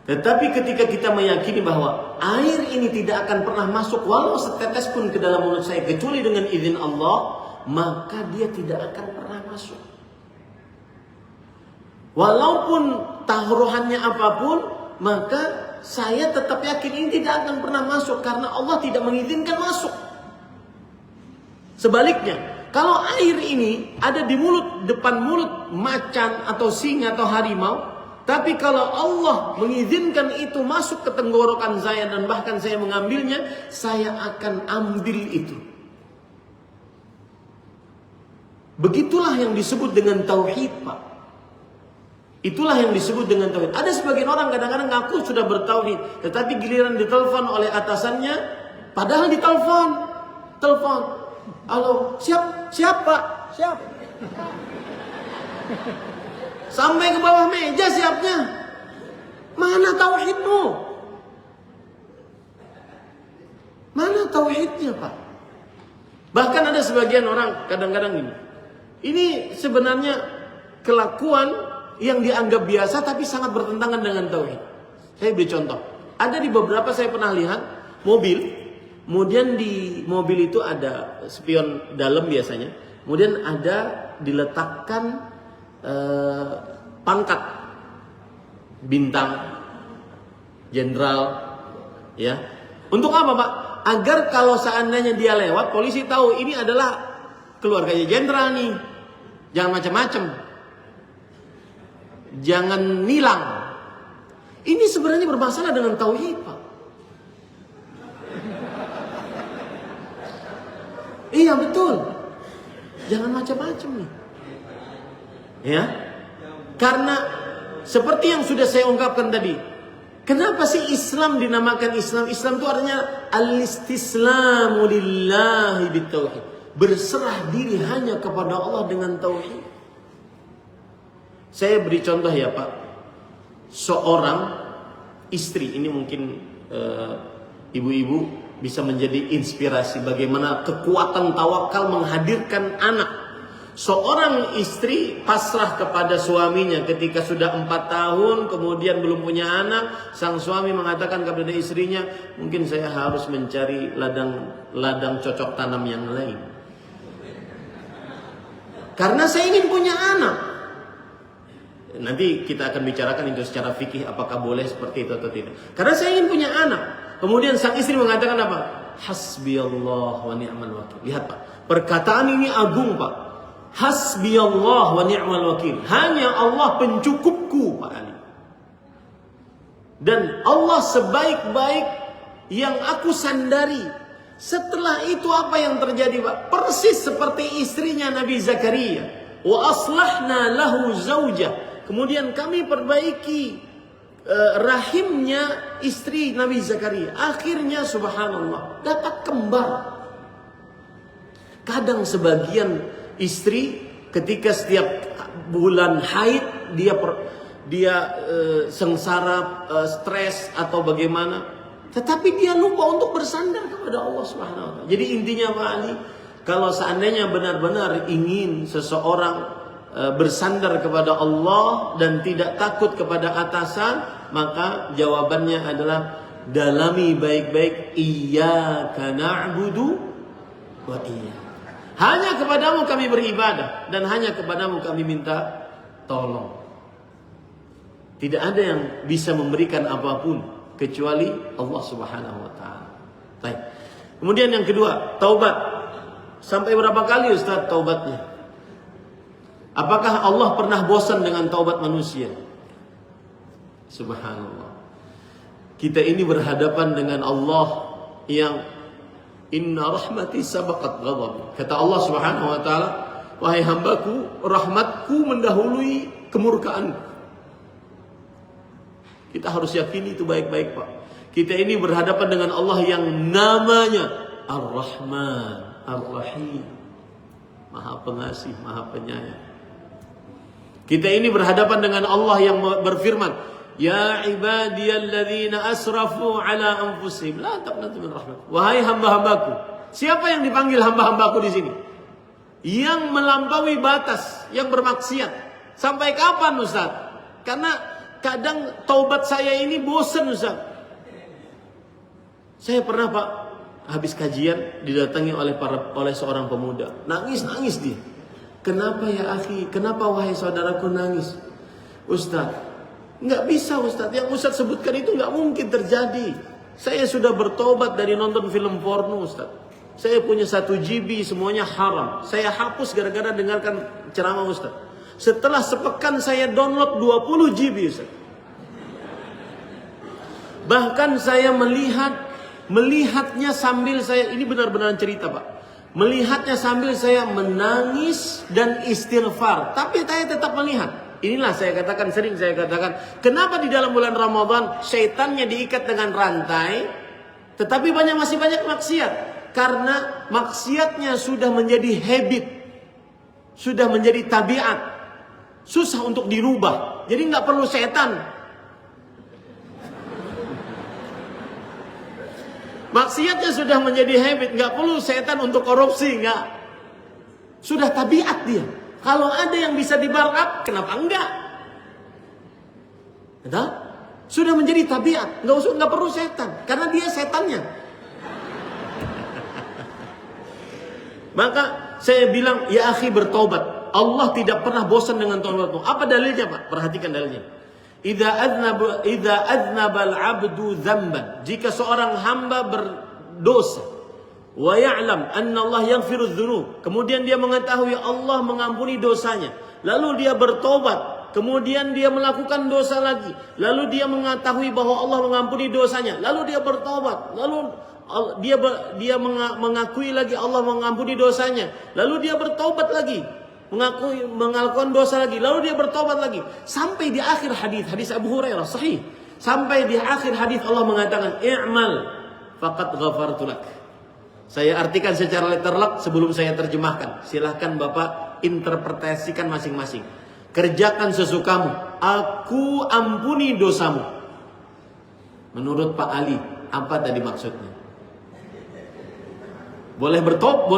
Tetapi ketika kita meyakini bahwa air ini tidak akan pernah masuk walau setetes pun ke dalam mulut saya kecuali dengan izin Allah, maka dia tidak akan pernah masuk. Walaupun taruhannya apapun, maka saya tetap yakin ini tidak akan pernah masuk karena Allah tidak mengizinkan masuk. Sebaliknya, kalau air ini ada di mulut, depan mulut macan atau singa atau harimau, tapi kalau Allah mengizinkan itu masuk ke tenggorokan saya dan bahkan saya mengambilnya, saya akan ambil itu. Begitulah yang disebut dengan tauhid, Pak. Itulah yang disebut dengan tauhid. Ada sebagian orang kadang-kadang ngaku sudah bertauhid, tetapi giliran ditelepon oleh atasannya, padahal ditelepon. Telepon. Halo, siapa? Siap. Sampai ke bawah meja siapnya. Mana tauhidmu? Mana tauhidnya, Pak? Bahkan ada sebagian orang kadang-kadang ini. Ini sebenarnya kelakuan yang dianggap biasa tapi sangat bertentangan dengan tauhid. Saya beri contoh. Ada di beberapa saya pernah lihat mobil. Kemudian di mobil itu ada spion dalam biasanya. Kemudian ada diletakkan pangkat bintang jenderal ya. Untuk apa, Pak? Agar kalau seandainya dia lewat, polisi tahu ini adalah keluarganya jenderal nih. Jangan macam-macam. Jangan nilang. Ini sebenarnya bermasalah dengan tauhid, Pak. Iya, betul. Jangan macam-macam nih. Ya. Karena seperti yang sudah saya ungkapkan tadi, kenapa sih Islam dinamakan Islam? Islam itu artinya al-istislamu lillahi bitauhid. Berserah diri hanya kepada Allah dengan tauhid. Saya beri contoh ya, Pak. Seorang istri, ini mungkin ibu-ibu bisa menjadi inspirasi bagaimana kekuatan tawakal menghadirkan anak. Seorang istri pasrah kepada suaminya ketika sudah 4 tahun, kemudian belum punya anak. Sang suami mengatakan kepada istrinya, mungkin saya harus mencari ladang cocok tanam yang lain. Karena saya ingin punya anak. Nanti kita akan bicarakan itu secara fikih apakah boleh seperti itu atau tidak. Karena saya ingin punya anak. Kemudian sang istri mengatakan apa? Hasbiyallah wa ni'mal wakil. Lihat, Pak. Perkataan ini agung, Pak. Hasbiyallah wa ni'mal wakil. Hanya Allah pencukupku, Pak Ali. Dan Allah sebaik-baik yang aku sandari. Setelah itu apa yang terjadi, Pak? Persis seperti istrinya Nabi Zakaria. Wa aslahna lahu zaujah. Kemudian kami perbaiki rahimnya istri Nabi Zakaria. Akhirnya subhanallah dapat kembar. Kadang sebagian istri ketika setiap bulan haid dia sengsara, stres atau bagaimana, tetapi dia lupa untuk bersandar kepada Allah Subhanahu wa taala. Jadi intinya Pak Ali, kalau seandainya benar-benar ingin seseorang bersandar kepada Allah dan tidak takut kepada atasan, maka jawabannya adalah dalami baik-baik iyyaka na'budu wa iyyaka. Hanya kepadamu kami beribadah dan hanya kepadamu kami minta tolong. Tidak ada yang bisa memberikan apapun kecuali Allah Subhanahu wa taala. Baik. Kemudian yang kedua, taubat. Sampai berapa kali Ustaz taubatnya? Apakah Allah pernah bosan dengan taubat manusia? Subhanallah. Kita ini berhadapan dengan Allah yang inna rahmati sabaqat ghadabi. Kata Allah Subhanahu wa taala, wahai hambaku, rahmatku mendahului kemurkaanku. Kita harus yakini itu baik-baik, Pak. Kita ini berhadapan dengan Allah yang namanya Ar-Rahman, Ar-Rahim. Maha pengasih, maha penyayang. Kita ini berhadapan dengan Allah yang berfirman, Ya ibadiyalladzina asrafu ala anfusihim la taqnatu min rahmat. Wahai hamba-hambaku. Siapa yang dipanggil hamba-hambaku di sini? Yang melampaui batas, yang bermaksiat. Sampai kapan, Ustaz? Karena kadang taubat saya ini bosan, Ustaz. Saya pernah, Pak, habis kajian didatangi oleh seorang pemuda. Nangis dia. Kenapa ya akhi? Kenapa wahai saudaraku nangis? Ustaz, nggak bisa Ustaz. Yang Ustaz sebutkan itu nggak mungkin terjadi. Saya sudah bertobat dari nonton film porno, Ustaz. Saya punya 1 GB semuanya haram. Saya hapus gara-gara dengarkan ceramah Ustaz. Setelah sepekan saya download 20 GB, Ustaz. Bahkan saya melihatnya sambil saya, ini benar-benar cerita, Pak. Melihatnya sambil saya menangis dan istighfar. Tapi saya tetap melihat. Inilah sering saya katakan. Kenapa di dalam bulan Ramadan syaitannya diikat dengan rantai. Tetapi masih banyak maksiat. Karena maksiatnya sudah menjadi habit. Sudah menjadi tabiat. Susah untuk dirubah. Jadi nggak perlu setan. Maksiatnya sudah menjadi habit, nggak perlu setan untuk korupsi, nggak. Sudah tabiat dia. Kalau ada yang bisa di-backup, kenapa enggak? Betul? Sudah menjadi tabiat, nggak perlu setan, karena dia setannya. Maka saya bilang, ya akhi bertobat. Allah tidak pernah bosan dengan taubatmu. Apa dalilnya, Pak? Perhatikan dalilnya. Idza adnaba al-'abdu dzamban, jika seorang hamba berdosa, wa ya'lam anna Allah yaghfiru dzunub, kemudian dia mengetahui Allah mengampuni dosanya, lalu dia bertobat, kemudian dia melakukan dosa lagi, lalu dia mengetahui bahwa Allah mengampuni dosanya, lalu dia bertobat, lalu dia mengakui lagi Allah mengampuni dosanya, lalu dia bertobat lagi, mengakukan dosa lagi, lalu dia bertobat lagi, sampai di akhir hadis Abu Hurairah sahih, sampai di akhir hadis Allah mengatakan i'mal faqad ghafartu lak. Saya artikan secara letterlock sebelum saya terjemahkan. Silahkan Bapak interpretasikan masing-masing. Kerjakan sesukamu, aku ampuni dosamu. Menurut Pak Ali, apa tadi maksudnya? Boleh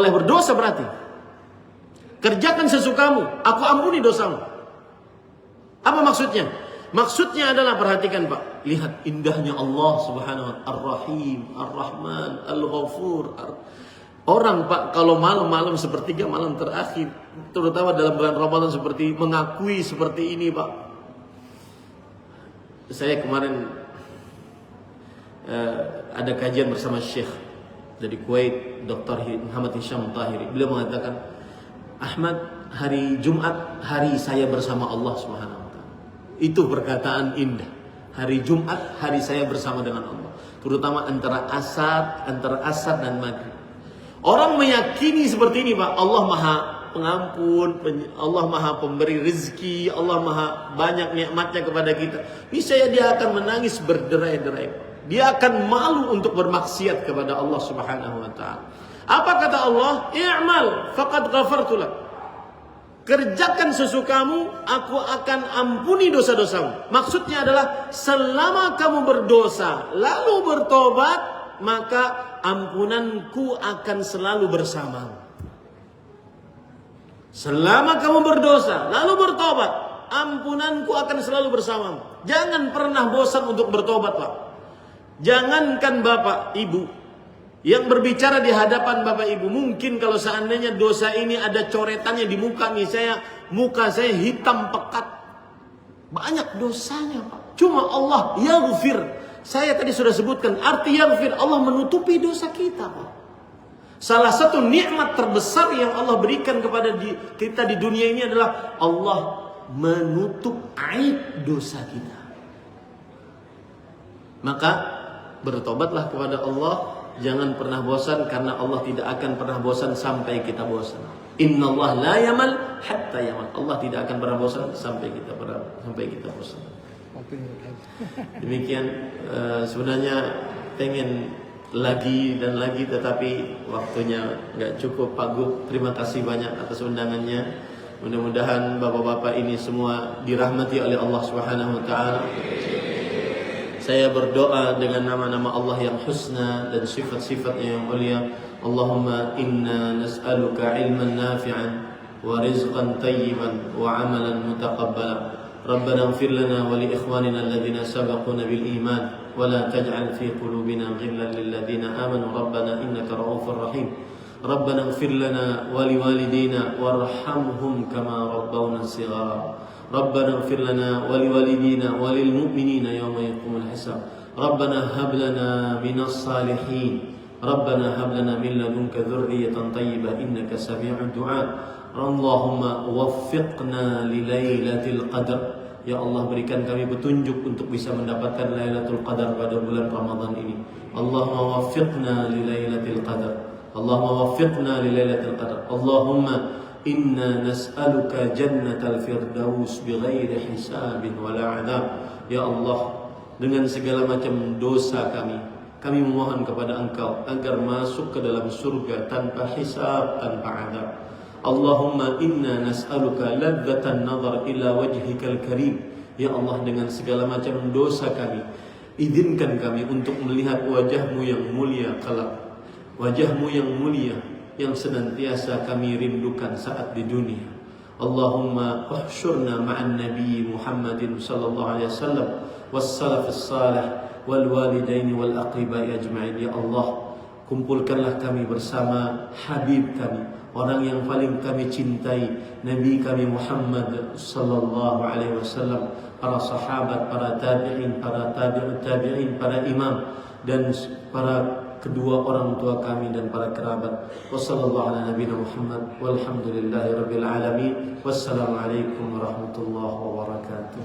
berdosa berarti. Kerjakan sesukamu, aku ampuni dosamu. Apa maksudnya? Maksudnya adalah, perhatikan Pak, lihat indahnya Allah Subhanahu wa ta'ala, Ar-Rahim, Ar-Rahman, Al-Ghafur. Orang, Pak, kalau malam-malam sepertiga malam terakhir, terutama dalam bulan Ramadan seperti mengakui seperti ini, Pak. Saya kemarin ada kajian bersama Syekh dari Kuwait, Dr. Muhammad Hisham Tahiri. Beliau mengatakan, Ahmad, hari Jumat hari saya bersama Allah Subhanahu wa ta'ala. Itu perkataan indah. Hari Jumat hari saya bersama dengan Allah. Terutama antara asar dan maghrib. Orang meyakini seperti ini, Pak. Allah Maha Pengampun, Allah Maha Pemberi rezeki, Allah Maha banyak nikmatnya kepada kita. Niscaya dia akan menangis berderai-derai. Dia akan malu untuk bermaksiat kepada Allah Subhanahu wa ta'ala. Apa kata Allah? I'mal faqad ghafartu lak. Kerjakan sesukamu, aku akan ampuni dosa-dosamu. Maksudnya adalah selama kamu berdosa lalu bertobat, maka ampunanku akan selalu bersamamu. Selama kamu berdosa lalu bertobat, ampunanku akan selalu bersamamu. Jangan pernah bosan untuk bertobat, Pak. Jangankan Bapak, Ibu yang berbicara di hadapan Bapak Ibu, mungkin kalau seandainya dosa ini ada coretannya di muka nih, muka saya hitam pekat, banyak dosanya, Pak. Cuma Allah yaghfir. Saya tadi sudah sebutkan arti yaghfir, Allah menutupi dosa kita, Pak. Salah satu nikmat terbesar yang Allah berikan kepada kita di dunia ini adalah Allah menutup aib dosa kita. Maka bertobatlah kepada Allah. Jangan pernah bosan, karena Allah tidak akan pernah bosan sampai kita bosan. Innallaha la yamal hatta yamal. Allah tidak akan pernah bosan sampai kita bosan. Demikian sebenarnya pengen lagi dan lagi, tetapi waktunya nggak cukup. Pak Gub, terima kasih banyak atas undangannya. Mudah-mudahan bapak-bapak ini semua dirahmati oleh Allah Subhanahu wa taala. Saya berdoa dengan nama-nama Allah yang husna dan sifat-sifatnya yang mulia. Allahumma inna nas'aluka ilman nafi'an wa rizqan tayyiban wa amalan mutaqabbala. Rabbana ighfir lana wa li ikhwanina alladhina sabaquna bil iman wa la taj'al fi qulubina ghillan lil ladzina amanu rabbana innaka ra'ufur rahim. Rabbana ighfir lana wa li walidina warhamhum kama rabbawna shighara. Rabbana ighfir lana wa li walidina wa lil mu'minina yawma yaqumul hisab. Rabbana hab lana minas salihin. Rabbana hab lana min ladunka dzurriyyatan thayyibah innaka sami'ud du'a. Allahumma waffiqna li lailatul qadar. Ya Allah, berikan kami petunjuk untuk bisa mendapatkan Lailatul Qadar pada bulan Ramadan ini. Allahumma waffiqna li lailatul qadar. Allahumma waffiqna li lailatul qadar. Allahumma inna nas'aluka jannatal firdaus bighairi hisabin wala adab. Ya Allah, dengan segala macam dosa kami memohon kepada Engkau agar masuk ke dalam surga tanpa hisab, tanpa adab. Allahumma inna nas'aluka ladzatan nazar ila wajhikal karim. Ya Allah, dengan segala macam dosa kami, izinkan kami untuk melihat wajahmu yang mulia kelak. Wajahmu yang mulia yang senantiasa kami rindukan saat di dunia. Allahumma uhsyurna ma'an nabi Muhammadin sallallahu alaihi wasallam was salafus salih wal walidaini wal aqribai ajma'in. Ya Allah, kumpulkanlah kami bersama Habib kami, orang yang paling kami cintai, Nabi kami Muhammad sallallahu alaihi wasallam, para sahabat, para tabi'in, para tabi'ut tabi'in, para imam dan para kedua orang tua kami dan para kerabat. Wassallallahu ala nabiyina Muhammad walhamdulillahi rabbil alamin. Wassalamualaikum warahmatullahi wabarakatuh.